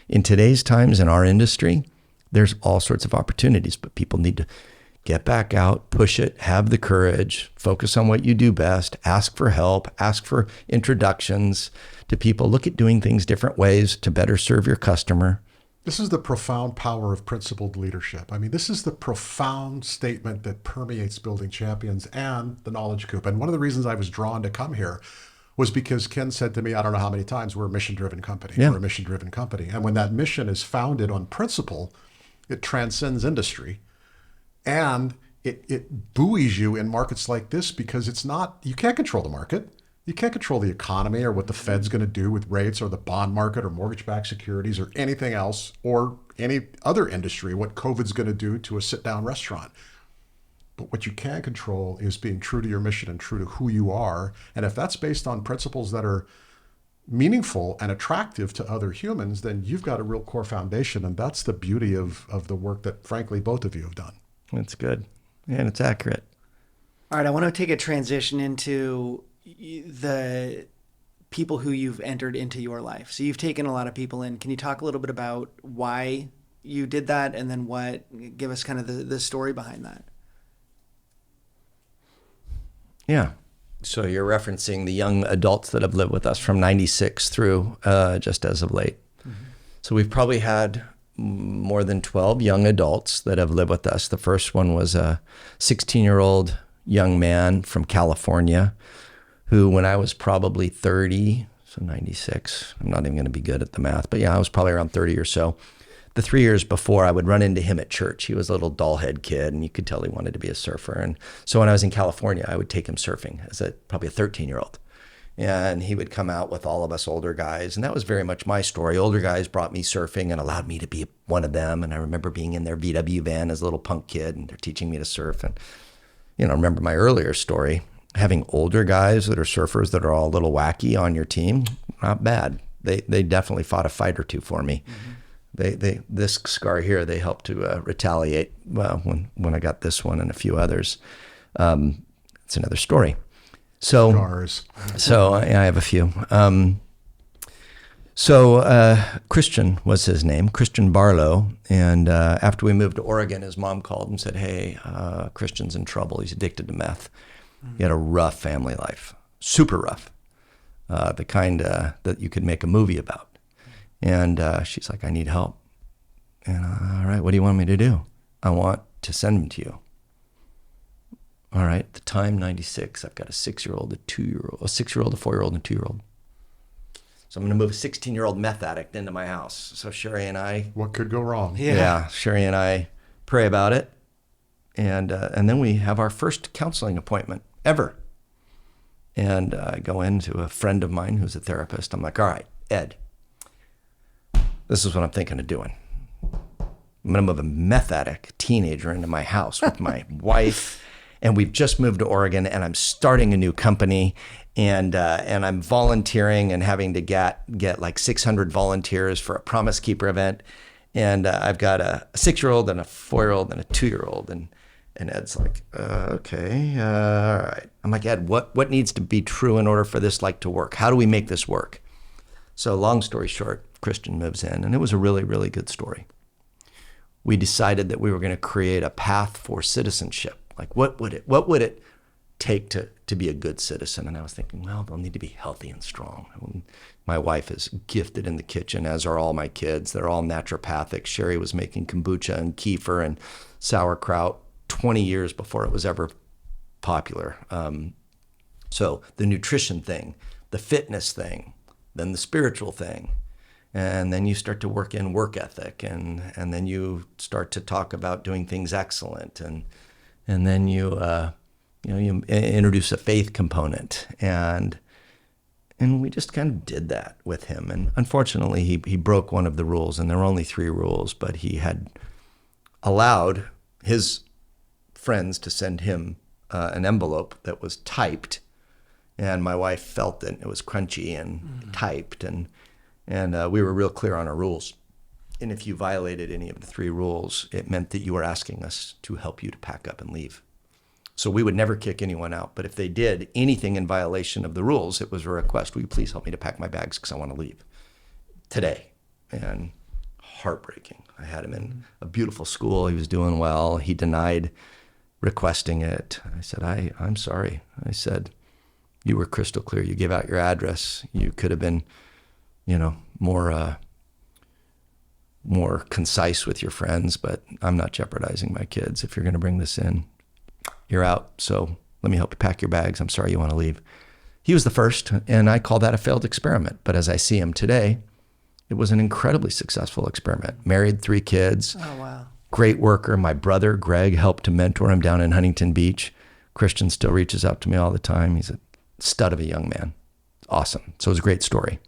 In today's times in our industry, there's all sorts of opportunities, but people need to get back out, push it, have the courage, focus on what you do best, ask for help, ask for introductions to people, look at doing things different ways to better serve your customer. This is the profound power of principled leadership. I mean, this is the profound statement that permeates Building Champions and the Knowledge Coop. And one of the reasons I was drawn to come here was because Ken said to me, I don't know how many times, we're a mission-driven company. Yeah. We're a mission-driven company. And when that mission is founded on principle, it transcends industry. And it buoys you in markets like this because it's not, you can't control the market. You can't control the economy or what the Fed's going to do with rates or the bond market or mortgage-backed securities or anything else or any other industry, what COVID's going to do to a sit-down restaurant. But what you can control is being true to your mission and true to who you are. And if that's based on principles that are meaningful and attractive to other humans, then you've got a real core foundation. And that's the beauty of the work that, frankly, both of you have done. That's good. And it's accurate. All right, I want to take a transition into the people who you've entered into your life. So you've taken a lot of people in. Can you talk a little bit about why you did that and then give us kind of the story behind that? Yeah. So you're referencing the young adults that have lived with us from 96 through just as of late. Mm-hmm. So we've probably had more than 12 young adults that have lived with us. The first one was a 16-year-old young man from California who, when I was probably 30, so 96, I'm not even going to be good at the math, but yeah, I was probably around 30 or so. The 3 years before, I would run into him at church. He was a little doll-head kid, and you could tell he wanted to be a surfer. And so when I was in California, I would take him surfing as probably a 13-year-old. And he would come out with all of us older guys. And that was very much my story. Older guys brought me surfing and allowed me to be one of them. And I remember being in their VW van as a little punk kid, and they're teaching me to surf. And, I remember my earlier story, having older guys that are surfers that are all a little wacky on your team, not bad. They definitely fought a fight or two for me. Mm-hmm. This scar here, they helped to retaliate. Well, when I got this one and a few others, it's another story. So, Scars. So I have a few. Christian was his name, Christian Barlow. And after we moved to Oregon, his mom called and said, "Hey, Christian's in trouble. He's addicted to meth." Mm-hmm. He had a rough family life, super rough, the kind that you could make a movie about. And she's like, "I need help." And all right, what do you want me to do? "I want to send him to you." All right, at the time, 96, I've got a 6-year-old, a 2-year-old, a 6-year-old, a 4-year-old, and a 2-year-old. So I'm going to move a 16-year-old meth addict into my house. So Sherry and I... What could go wrong? Yeah, Sherry and I pray about it. And then we have our first counseling appointment ever. And I go into a friend of mine who's a therapist. I'm like, "All right, Ed, this is what I'm thinking of doing. I'm going to move a meth addict teenager into my house with my wife, and we've just moved to Oregon, and I'm starting a new company, and I'm volunteering and having to get like 600 volunteers for a Promise Keeper event, and I've got a 6-year-old and a 4-year-old and a 2-year-old." And Ed's like, "Okay, all right." I'm like, "Ed, what needs to be true in order for this to work? How do we make this work?" So long story short, Christian moves in, and it was a really, really good story. We decided that we were going to create a path for citizenship. Like, what would it take to be a good citizen? And I was thinking, well, they'll need to be healthy and strong. And my wife is gifted in the kitchen, as are all my kids. They're all naturopathic. Sherry was making kombucha and kefir and sauerkraut 20 years before it was ever popular. So the nutrition thing, the fitness thing, then the spiritual thing. And then you start to work in work ethic, and then you start to talk about doing things excellent, and then you introduce a faith component, and we just kind of did that with him. And unfortunately, he broke one of the rules, and there were only 3 rules, but he had allowed his friends to send him an envelope that was typed, and my wife felt it. It was crunchy and typed, and we were real clear on our rules. And if you violated any of the 3 rules, it meant that you were asking us to help you to pack up and leave. So we would never kick anyone out. But if they did anything in violation of the rules, it was a request, will you please help me to pack my bags because I want to leave today. And heartbreaking. I had him in a beautiful school. He was doing well. He denied requesting it. I said, I'm sorry. I said, you were crystal clear. You gave out your address. You could have been, more concise with your friends, but I'm not jeopardizing my kids. If you're going to bring this in, you're out. So let me help you pack your bags. I'm sorry you want to leave. He was the first, and I call that a failed experiment. But as I see him today, it was an incredibly successful experiment. Married, 3 kids. Oh, wow. Great worker. My brother, Greg, helped to mentor him down in Huntington Beach. Christian still reaches out to me all the time. He's a stud of a young man. Awesome. So it was a great story.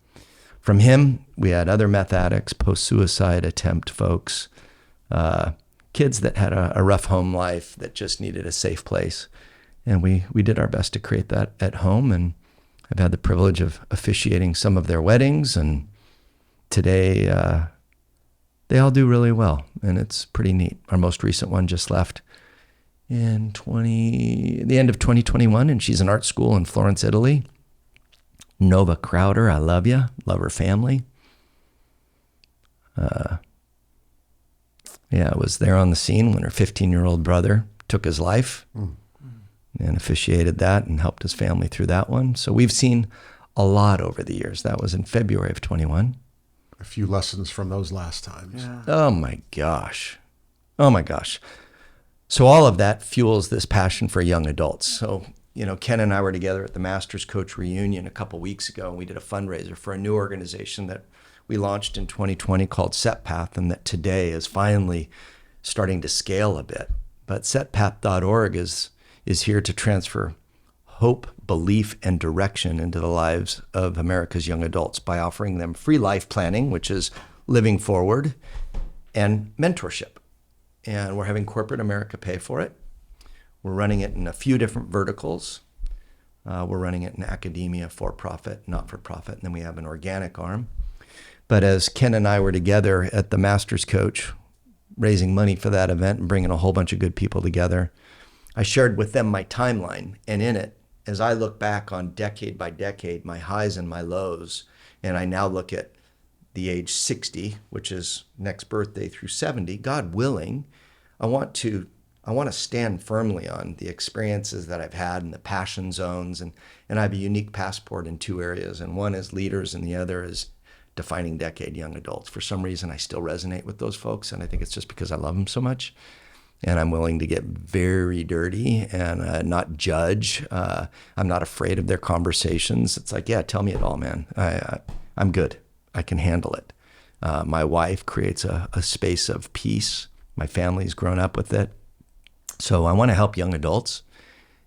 From him, we had other meth addicts, post-suicide attempt folks, kids that had a rough home life that just needed a safe place. And we did our best to create that at home. And I've had the privilege of officiating some of their weddings. And today, they all do really well. And it's pretty neat. Our most recent one just left in the end of 2021. And she's in art school in Florence, Italy. Nova Crowder, I love you. Love her family. I was there on the scene when her 15-year-old brother took his life and officiated that and helped his family through that one. So we've seen a lot over the years. That was in February of 21. A few lessons from those last times. Yeah. Oh my gosh. So all of that fuels this passion for young adults. So Ken and I were together at the Masters Coach Reunion a couple weeks ago, and we did a fundraiser for a new organization that we launched in 2020 called 𝗕𝗵𝗆, and that today is finally starting to scale a bit. But 𝗕𝗵𝗆.org is here to transfer hope, belief, and direction into the lives of America's young adults by offering them free life planning, which is living forward, and mentorship. And we're having corporate America pay for it. We're running it in a few different verticals. We're running it in academia, for-profit, not-for-profit, and then we have an organic arm. But as Ken and I were together at the Masters Coach, raising money for that event and bringing a whole bunch of good people together, I shared with them my timeline. And in it, as I look back on decade by decade, my highs and my lows, and I now look at the age 60, which is next birthday through 70, God willing, I want to stand firmly on the experiences that I've had and the passion zones. And I have a unique passport in 2 areas. And one is leaders and the other is defining decade young adults. For some reason, I still resonate with those folks. And I think it's just because I love them so much. And I'm willing to get very dirty and not judge. I'm not afraid of their conversations. It's like, yeah, tell me it all, man. I'm good. I can handle it. My wife creates a space of peace. My family's grown up with it. So I want to help young adults,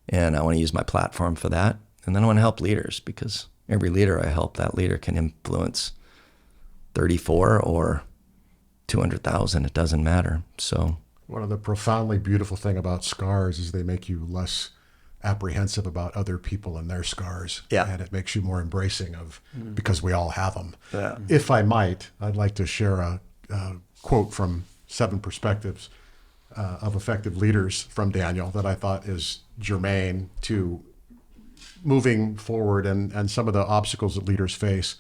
and I want to use my platform for that. And then I want to help leaders, because every leader I help, that leader can influence 34 or 200,000. It doesn't matter. So one of the profoundly beautiful thing about scars is they make you less apprehensive about other people and their scars. Yeah. And it makes you more embracing of, because we all have them. Yeah. If I might, I'd like to share a quote from 7 Perspectives of Effective Leaders from Daniel that I thought is germane to moving forward and some of the obstacles that leaders face.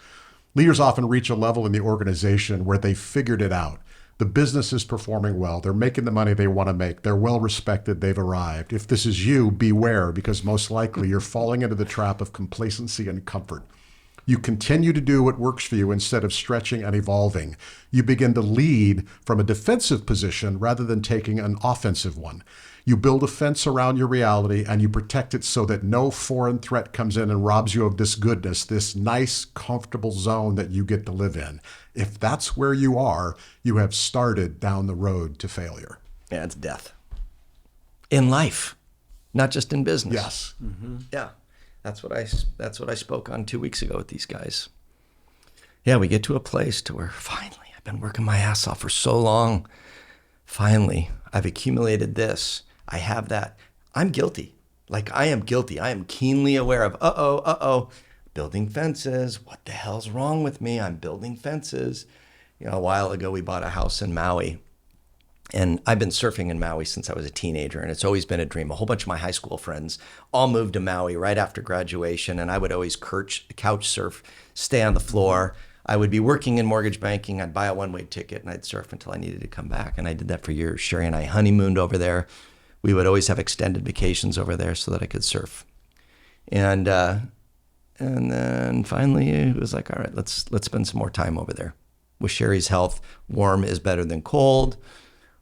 Leaders often reach a level in the organization where they figured it out. The business is performing well. They're making the money they want to make. They're well respected. They've arrived. If this is you, beware, because most likely you're falling into the trap of complacency and comfort. You continue to do what works for you instead of stretching and evolving. You begin to lead from a defensive position rather than taking an offensive one. You build a fence around your reality and you protect it so that no foreign threat comes in and robs you of this goodness, this nice, comfortable zone that you get to live in. If that's where you are, you have started down the road to failure. yeah, it's death. In life, not just in business. Yes. Mm-hmm. Yeah. That's what I spoke on 2 weeks ago with these guys. Yeah, we get to a place to where finally, I've been working my ass off for so long. Finally, I've accumulated this. I have that. I'm guilty. Like, I am guilty. I am keenly aware of, building fences. What the hell's wrong with me? I'm building fences. A while ago, we bought a house in Maui. And I've been surfing in Maui since I was a teenager, and it's always been a dream. A whole bunch of my high school friends all moved to Maui right after graduation, and I would always couch surf, stay on the floor. I would be working in mortgage banking. I'd buy a one-way ticket, and I'd surf until I needed to come back. And I did that for years. Sherry and I honeymooned over there. We would always have extended vacations over there so that I could surf. And then finally, it was like, all right, let's spend some more time over there. With Sherry's health, warm is better than cold.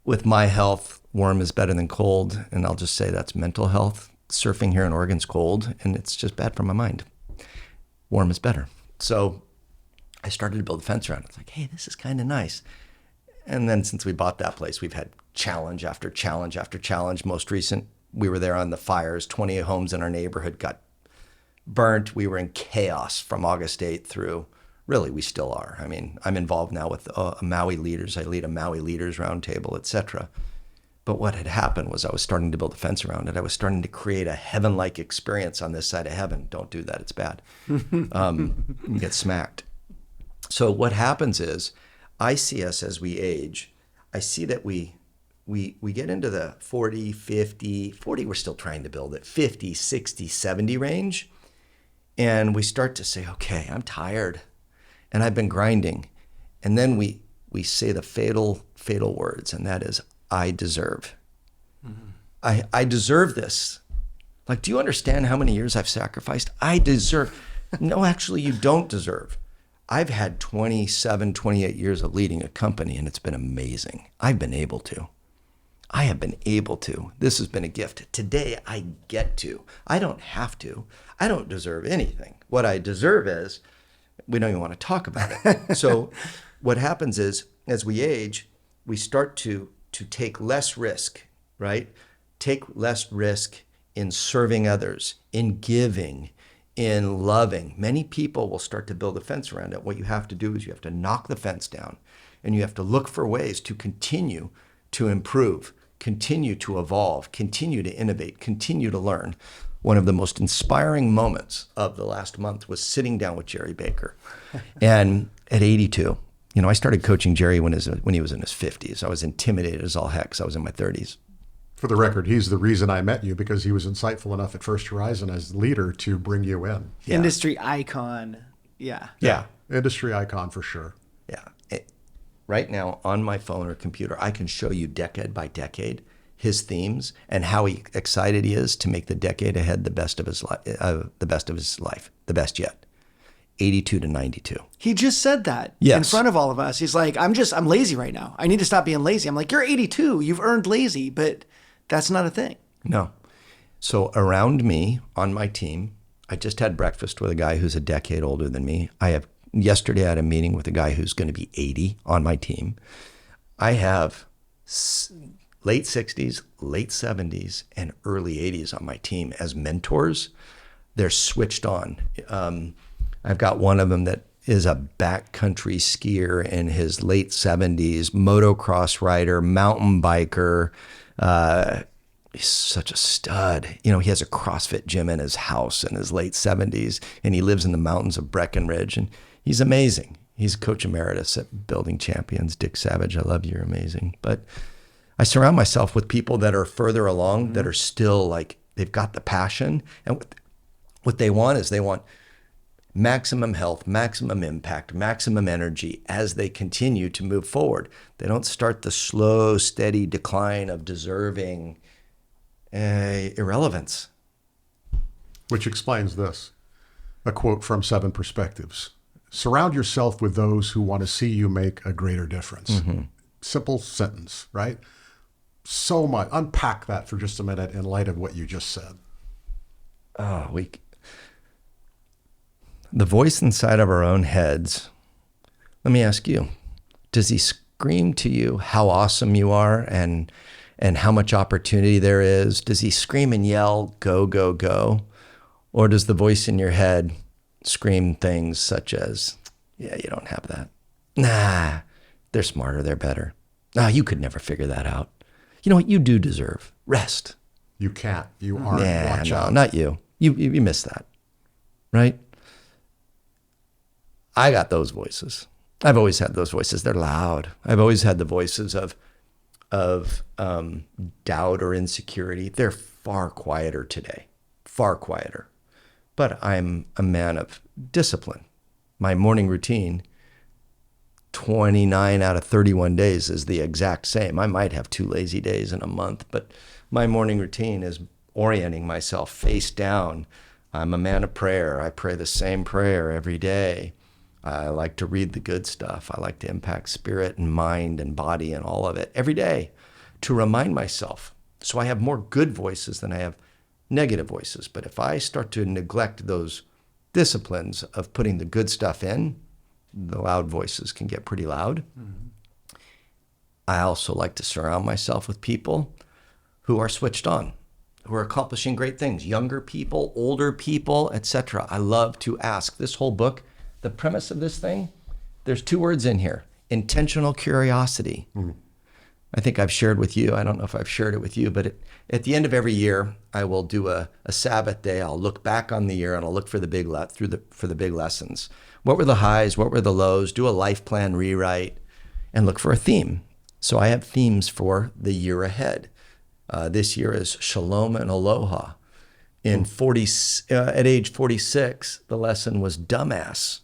With my health, warm is better than cold. And I'll just say that's mental health. Surfing here in Oregon's cold, and it's just bad for my mind. Warm is better. So I started to build a fence around it. It's like, hey, this is kind of nice. And then since we bought that place, we've had challenge after challenge after challenge. Most recent, we were there on the fires. 20 homes in our neighborhood got burnt. We were in chaos from August 8th through. Really, we still are. I mean, I'm involved now with Maui leaders. I lead a Maui leaders roundtable, etc. But what had happened was I was starting to build a fence around it. I was starting to create a heaven-like experience on this side of heaven. Don't do that. It's bad. You get smacked. So what happens is I see us as we age. I see that we get into the 40, 50, 40, we're still trying to build it, 50, 60, 70 range. And we start to say, okay, I'm tired. And I've been grinding. And then we say the fatal words, and that is, I deserve. Mm-hmm. I deserve this. Like, do you understand how many years I've sacrificed? I deserve. No, actually, you don't deserve. I've had 27, 28 years of leading a company, and it's been amazing. I've been able to. I have been able to. This has been a gift. Today, I get to. I don't have to. I don't deserve anything. What I deserve is, we don't even want to talk about it. So what happens is, as we age, we start to take less risk, right? Take less risk in serving others, in giving, in loving. Many people will start to build a fence around it. What you have to do is you have to knock the fence down, and you have to look for ways to continue to improve, continue to evolve, continue to innovate, continue to learn. One of the most inspiring moments of the last month was sitting down with Jerry Baker. And at 82, I started coaching Jerry when he was in his 50s. I was intimidated as all heck, 'cause I was in my 30s. For the record, he's the reason I met you, because he was insightful enough at First Horizon as leader to bring you in. Yeah. Industry icon. Yeah. Industry icon for sure. Yeah. Right now on my phone or computer, I can show you decade by decade his themes and how excited he is to make the decade ahead the best of his life, the best yet. 82 to 92. He just said that in front of all of us. He's like, I'm lazy right now. I need to stop being lazy. I'm like, you're 82. You've earned lazy, but that's not a thing. No. So around me, on my team, I just had breakfast with a guy who's a decade older than me. Yesterday I had a meeting with a guy who's going to be 80 on my team. I have late 60s, late 70s, and early 80s on my team as mentors. They're switched on. I've got one of them that is a backcountry skier in his late 70s, motocross rider, mountain biker. He's such a stud. He has a CrossFit gym in his house in his late 70s, and he lives in the mountains of Breckenridge, and he's amazing. He's coach emeritus at Building Champions. Dick Savage, I love you, you're amazing. But I surround myself with people that are further along, that are still like, they've got the passion. And what they want is they want maximum health, maximum impact, maximum energy as they continue to move forward. They don't start the slow, steady decline of deserving irrelevance. Which explains this. A quote from Seven Perspectives. Surround yourself with those who want to see you make a greater difference. Mm-hmm. Simple sentence, right? So much. Unpack that for just a minute in light of what you just said. The voice inside of our own heads, let me ask you, does he scream to you how awesome you are and how much opportunity there is? Does he scream and yell, go, go, go? Or does the voice in your head scream things such as, yeah, you don't have that. Nah, they're smarter, they're better. Nah, you could never figure that out. You know what? You do deserve rest. You can't. You aren't. Watch out. Not you. You missed that, right? I got those voices. I've always had those voices. They're loud. I've always had the voices of doubt or insecurity. They're far quieter today, far quieter. But I'm a man of discipline. My morning routine, 29 out of 31 days is the exact same. I might have 2 lazy days in a month, but my morning routine is orienting myself face down. I'm a man of prayer. I pray the same prayer every day. I like to read the good stuff. I like to impact spirit and mind and body and all of it every day to remind myself. So I have more good voices than I have negative voices. But if I start to neglect those disciplines of putting the good stuff in, the loud voices can get pretty loud. Mm-hmm. I also like to surround myself with people who are switched on, who are accomplishing great things, younger people, older people, etc. I love to ask. This whole book, the premise of this thing, there's 2 words in here: intentional curiosity. Mm. I think I've shared with you, I don't know if I've shared it with you, but at the end of every year, I will do a Sabbath day. I'll look back on the year and I'll look for the big lessons. What were the highs? What were the lows? Do a life plan rewrite and look for a theme. So I have themes for the year ahead. This year is shalom and aloha. At age 46, the lesson was dumbass.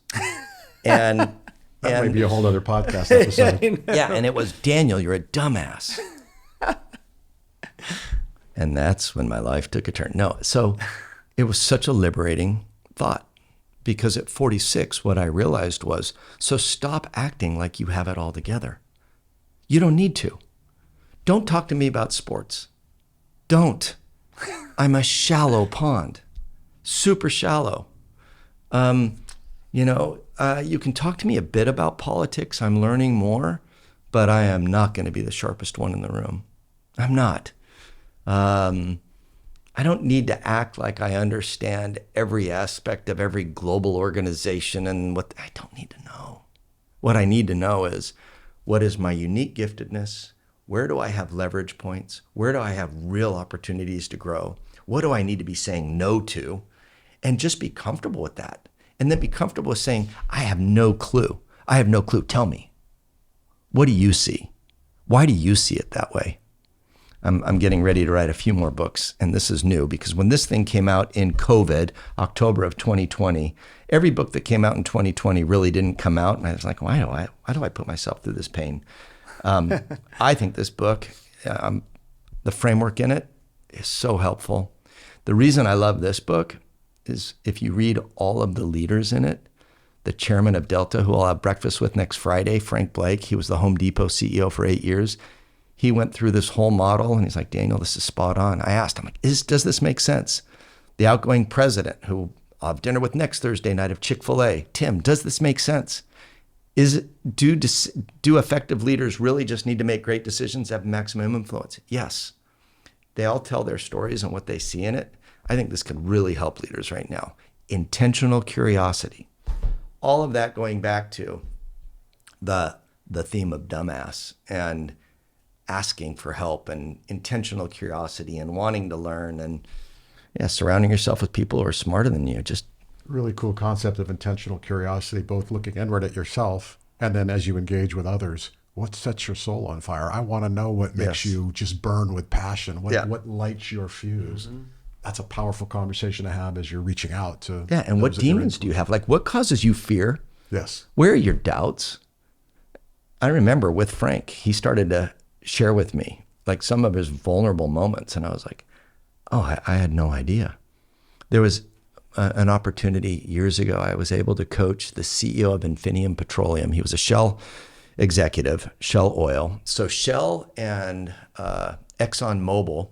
And that might be a whole other podcast episode. Yeah, and it was, Daniel, you're a dumbass. And that's when my life took a turn. No, so it was such a liberating thought, because at 46, what I realized was, so stop acting like you have it all together. You don't need to. Don't talk to me about sports. Don't. I'm a shallow pond, super shallow. You can talk to me a bit about politics. I'm learning more, but I am not going to be the sharpest one in the room. I'm not. I don't need to act like I understand every aspect of every global organization and what I don't need to know. What I need to know is, what is my unique giftedness? Where do I have leverage points? Where do I have real opportunities to grow? What do I need to be saying no to? And just be comfortable with that. And then be comfortable with saying, I have no clue. I have no clue. Tell me. What do you see? Why do you see it that way? I'm getting ready to write a few more books, and this is new, because when this thing came out in COVID, October of 2020, every book that came out in 2020 really didn't come out, and I was like, why do I put myself through this pain? I think this book, the framework in it is so helpful. The reason I love this book is if you read all of the leaders in it, the chairman of Delta, who I'll have breakfast with next Friday, Frank Blake, he was the Home Depot CEO for 8 years. He went through this whole model and he's like, Daniel, this is spot on. I asked him, does this make sense? The outgoing president, who I'll have dinner with next Thursday night of Chick-fil-A, Tim, does this make sense? Do effective leaders really just need to make great decisions, have maximum influence? Yes. They all tell their stories and what they see in it. I think this could really help leaders right now. Intentional curiosity. All of that going back to the theme of dumbass and asking for help and intentional curiosity and wanting to learn and surrounding yourself with people who are smarter than you. Just really cool concept of intentional curiosity, both looking inward at yourself and then as you engage with others. What sets your soul on fire? I want to know what makes you just burn with passion. What lights your fuse? Mm-hmm. That's a powerful conversation to have as you're reaching out to. Yeah, and what demons do you have? Like, what causes you fear? Yes. Where are your doubts? I remember with Frank, he started to share with me like some of his vulnerable moments, and I was like, oh, I had no idea. There was an opportunity years ago. I was able to coach the CEO of Infinium Petroleum. He was a Shell executive, Shell Oil. So Shell and ExxonMobil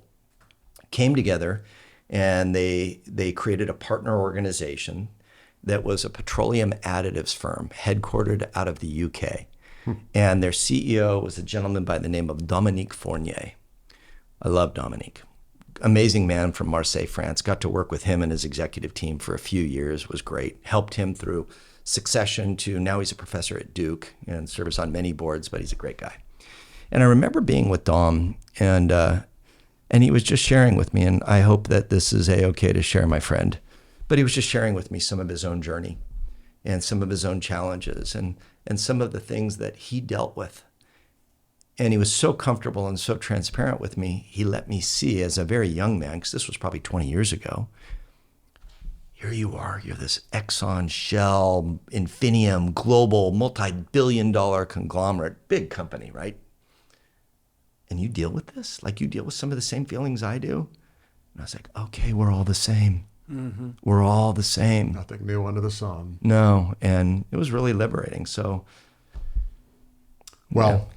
came together, and they created a partner organization that was a petroleum additives firm headquartered out of the UK. And their CEO was a gentleman by the name of Dominique Fournier. I love Dominique. Amazing man from Marseille, France. Got to work with him and his executive team for a few years. Was great. Helped him through succession to now he's a professor at Duke and serves on many boards, but he's a great guy. And I remember being with Dom, and he was just sharing with me, and I hope that this is A-okay to share, my friend, but he was just sharing with me some of his own journey and some of his own challenges. And and some of the things that he dealt with. And he was so comfortable and so transparent with me, he let me see as a very young man, because this was probably 20 years ago, here you are, you're this Exxon, Shell, Infineum, global, multi-billion-dollar conglomerate, big company, right? And you deal with this? Like you deal with some of the same feelings I do? And I was like, okay, we're all the same. Mm-hmm. We're all the same. Nothing new under the sun. No, and it was really liberating. So, well,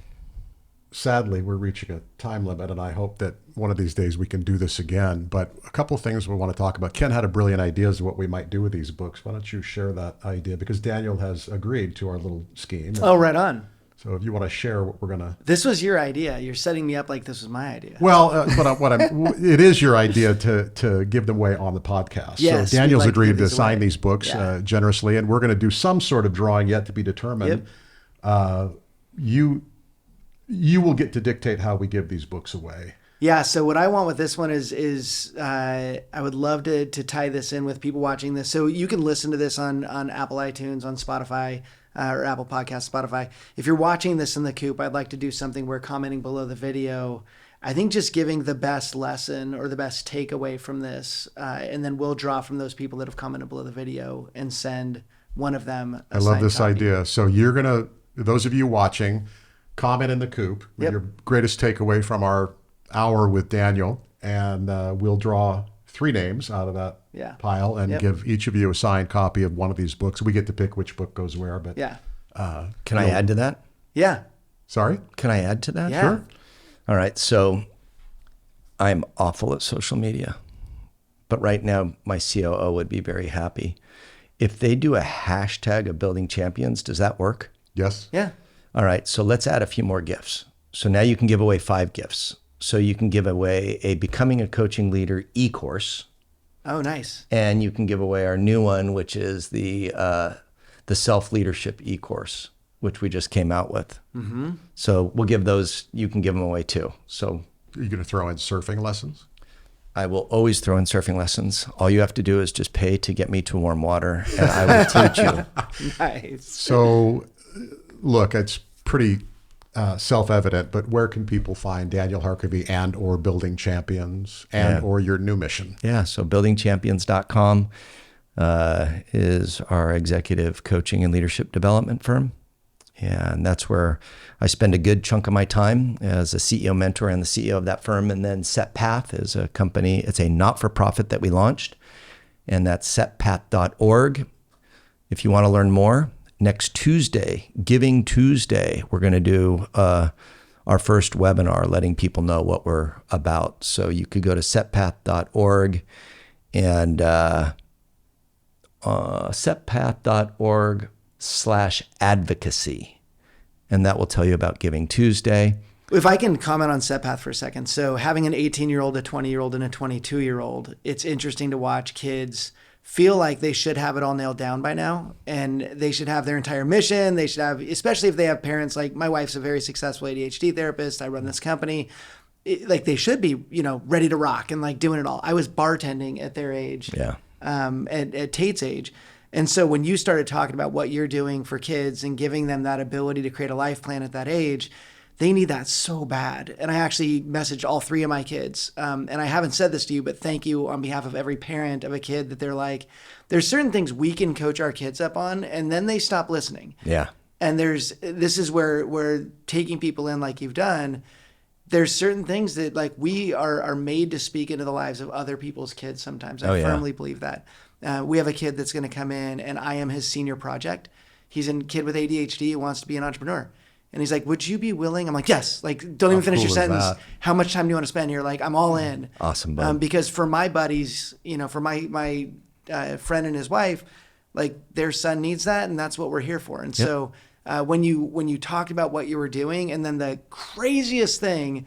sadly, we're reaching a time limit, and I hope that one of these days we can do this again. But a couple of things we want to talk about. Ken had a brilliant idea as to what we might do with these books. Why don't you share that idea? Because Daniel has agreed to our little scheme. Oh, right on. So if you want to share what we're going to... This was your idea. You're setting me up like this was my idea. Well, it is your idea to give them away on the podcast. Yes, so Daniel's we'd like to agreed give to these sign away. these books generously, and we're going to do some sort of drawing yet to be determined. Yep. You will get to dictate how we give these books away. Yeah, so what I want with this one is I would love to tie this in with people watching this. So you can listen to this on Apple iTunes, on Spotify, or Apple Podcasts, Spotify. If you're watching this in the coop, I'd like to do something where commenting below the video, I think just giving the best lesson or the best takeaway from this, and then we'll draw from those people that have commented below the video and send one of them a I love this copy. idea. So you're going to, those of you watching, comment in the coop with your greatest takeaway from our hour with Daniel, and we'll draw 3 names out of that pile and give each of you a signed copy of one of these books. We get to pick which book goes where, but can I add to that? Yeah. Sorry? Can I add to that? Yeah. Sure. All right. So I'm awful at social media, but right now my COO would be very happy. If they do a hashtag of Building Champions, does that work? Yes. Yeah. All right. So let's add a few more gifts. So now you can give away 5 gifts. So you can give away a Becoming a Coaching Leader e-course. Oh, nice. And you can give away our new one, which is the self-leadership e-course, which we just came out with. Mm-hmm. So we'll give those, you can give them away too. So Are you going to throw in surfing lessons? I will always throw in surfing lessons. All you have to do is just pay to get me to warm water, and I will teach you. Nice. So, look, it's pretty self-evident, but where can people find Daniel Harkavy and or Building Champions and or your new mission? Yeah, so buildingchampions.com is our executive coaching and leadership development firm. And that's where I spend a good chunk of my time as a CEO mentor and the CEO of that firm. And then SetPath is a company, it's a not-for-profit that we launched, and that's setpath.org. If you want to learn more, next Tuesday, Giving Tuesday, we're going to do our first webinar, letting people know what we're about. So you could go to setpath.org and setpath.org/advocacy. And that will tell you about Giving Tuesday. If I can comment on SetPath for a second. So having an 18-year-old, a 20-year-old, and a 22-year-old, it's interesting to watch kids feel like they should have it all nailed down by now, and they should have their entire mission. They should have, especially if they have parents, like my wife's a very successful ADHD therapist. I run this company. Like they should be, ready to rock and like doing it all. I was bartending at their age, at Tate's age. And so when you started talking about what you're doing for kids and giving them that ability to create a life plan at that age, they need that so bad. And I actually messaged all 3 of my kids. And I haven't said this to you, but thank you on behalf of every parent of a kid that they're like, there's certain things we can coach our kids up on, and then they stop listening. Yeah. And this is where we're taking people in like you've done. There's certain things that like we are made to speak into the lives of other people's kids sometimes. I firmly believe that. We have a kid that's going to come in, and I am his senior project. He's a kid with ADHD who wants to be an entrepreneur. And he's like, would you be willing? I'm like, yes. Like, don't even finish your sentence. How much time do you want to spend here? Like, I'm all in. Awesome, bud. Because for my buddies, for my friend and his wife, like their son needs that, and that's what we're here for. And so when you talked about what you were doing, and then the craziest thing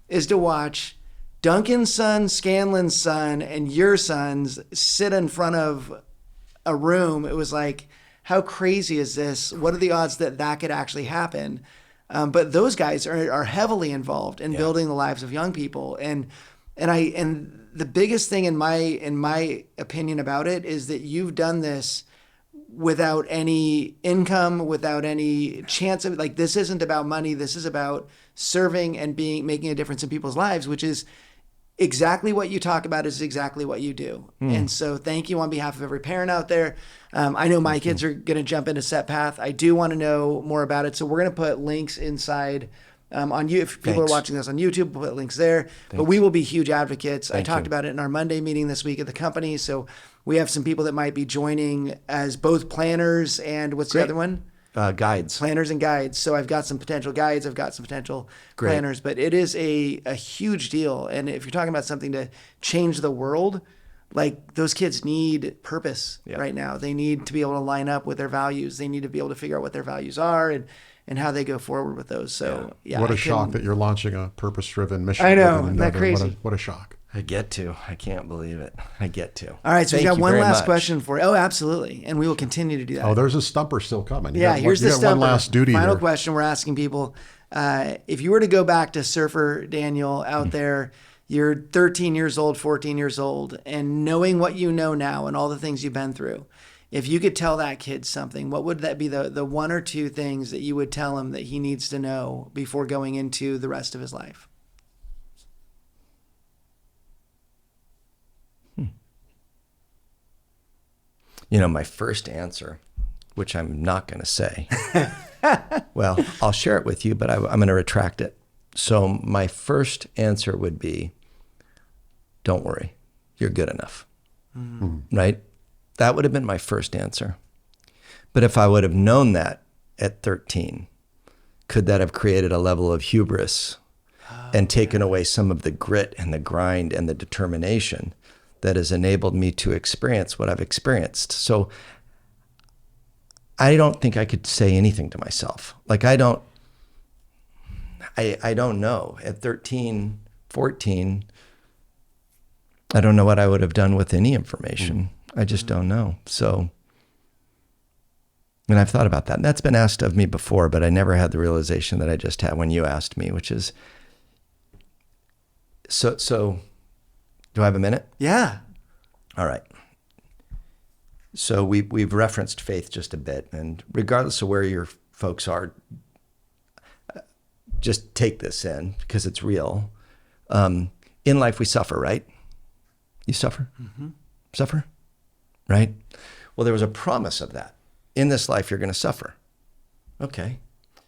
is to watch Duncan's son, Scanlon's son, and your sons sit in front of a room. It was like, how crazy is this? What are the odds that could actually happen? But those guys are heavily involved in building the lives of young people. And the biggest thing in my opinion about it is that you've done this without any income, without any chance of, like, this isn't about money. This is about serving and making a difference in people's lives, which is exactly what you talk about is exactly what you do. And so thank you on behalf of every parent out there. I know my kids are going to jump into 𝗕𝗏. I do want to know more about it. So we're going to put links inside on you. If people are watching this on YouTube, we'll put links there. But we will be huge advocates. I talked about it in our Monday meeting this week at the company. So we have some people that might be joining as both planners and what's the other one? Guides. Planners and guides. So I've got some potential guides. I've got some potential planners. But it is a huge deal. And if you're talking about something to change the world, like, those kids need purpose right now. They need to be able to line up with their values. They need to be able to figure out what their values are and how they go forward with those. So what a shock that you're launching a purpose-driven mission. I know, isn't that crazy? What a shock. I can't believe it. I get to. All right, so we got one last question for you. Oh, absolutely. And we will continue to do that. Oh, there's a stumper still coming. Here's the stumper. One last duty. Final question we're asking people. If you were to go back to Surfer Daniel out there, you're 13 years old, 14 years old, and knowing what you know now and all the things you've been through, if you could tell that kid something, what would that be, the one or two things that you would tell him that he needs to know before going into the rest of his life? You know, my first answer, which I'm not going to say, well, I'll share it with you, but I'm going to retract it. So my first answer would be, don't worry, you're good enough, right? That would have been my first answer. But if I would have known that at 13, could that have created a level of hubris and taken away some of the grit and the grind and the determination that has enabled me to experience what I've experienced? So I don't think I could say anything to myself. Like, I don't know. At 13, 14, I don't know what I would have done with any information. I just don't know. So, and I've thought about that. And that's been asked of me before, but I never had the realization that I just had when you asked me, which is, so do I have a minute? Yeah. All right. So we've referenced faith just a bit, and regardless of where your folks are, just take this in because it's real. In life, we suffer, right? You suffer? Suffer? Right? Well, there was a promise of that. In this life, you're going to suffer. Okay.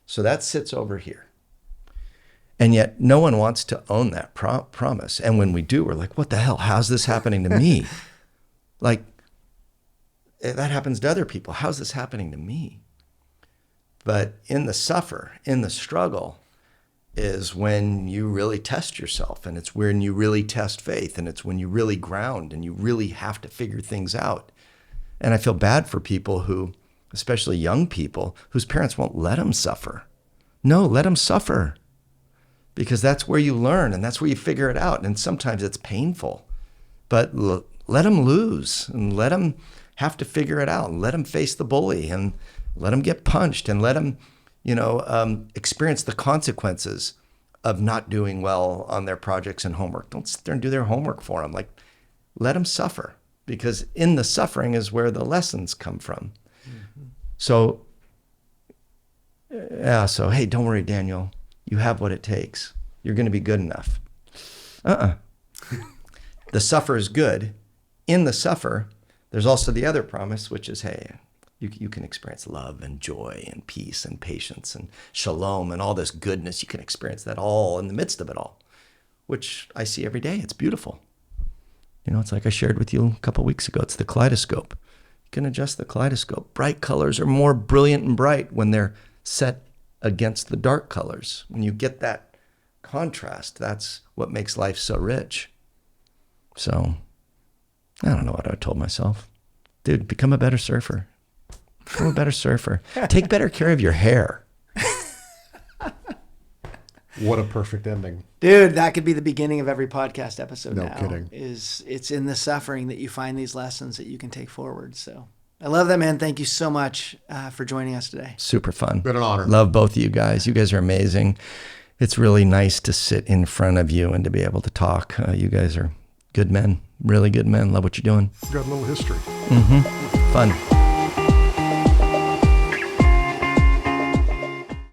So that sits over here. And yet no one wants to own that promise. And when we do, we're like, what the hell? How's this happening to me? Like, that happens to other people. How's this happening to me? But in the struggle is when you really test yourself, and it's when you really test faith, and it's when you really ground and you really have to figure things out. And I feel bad for people who, especially young people, whose parents won't let them suffer. No, let them suffer. Because that's where you learn and that's where you figure it out. And sometimes it's painful, but let them lose and let them have to figure it out. Let them face the bully and let them get punched and let them, experience the consequences of not doing well on their projects and homework. Don't sit there and do their homework for them. Like, let them suffer, because in the suffering is where the lessons come from. So, hey, don't worry, Daniel. You have what it takes. You're going to be good enough. The suffer is good. In the suffer, there's also the other promise, which is, hey, you can experience love and joy and peace and patience and shalom and all this goodness. You can experience that all in the midst of it all, which I see every day. It's beautiful. It's like I shared with you a couple of weeks ago. It's the kaleidoscope. You can adjust the kaleidoscope. Bright colors are more brilliant and bright when they're set against the dark colors. When you get that contrast, that's what makes life so rich. So, I don't know what I told myself. Dude, become a better surfer. Become a better surfer. Take better care of your hair. What a perfect ending. Dude, that could be the beginning of every podcast episode now. No kidding. It's in the suffering that you find these lessons that you can take forward. So I love that, man. Thank you so much for joining us today. Super fun. Been an honor. Love both of you guys. You guys are amazing. It's really nice to sit in front of you and to be able to talk. You guys are good men, really good men. Love what you're doing. Got a little history. Fun.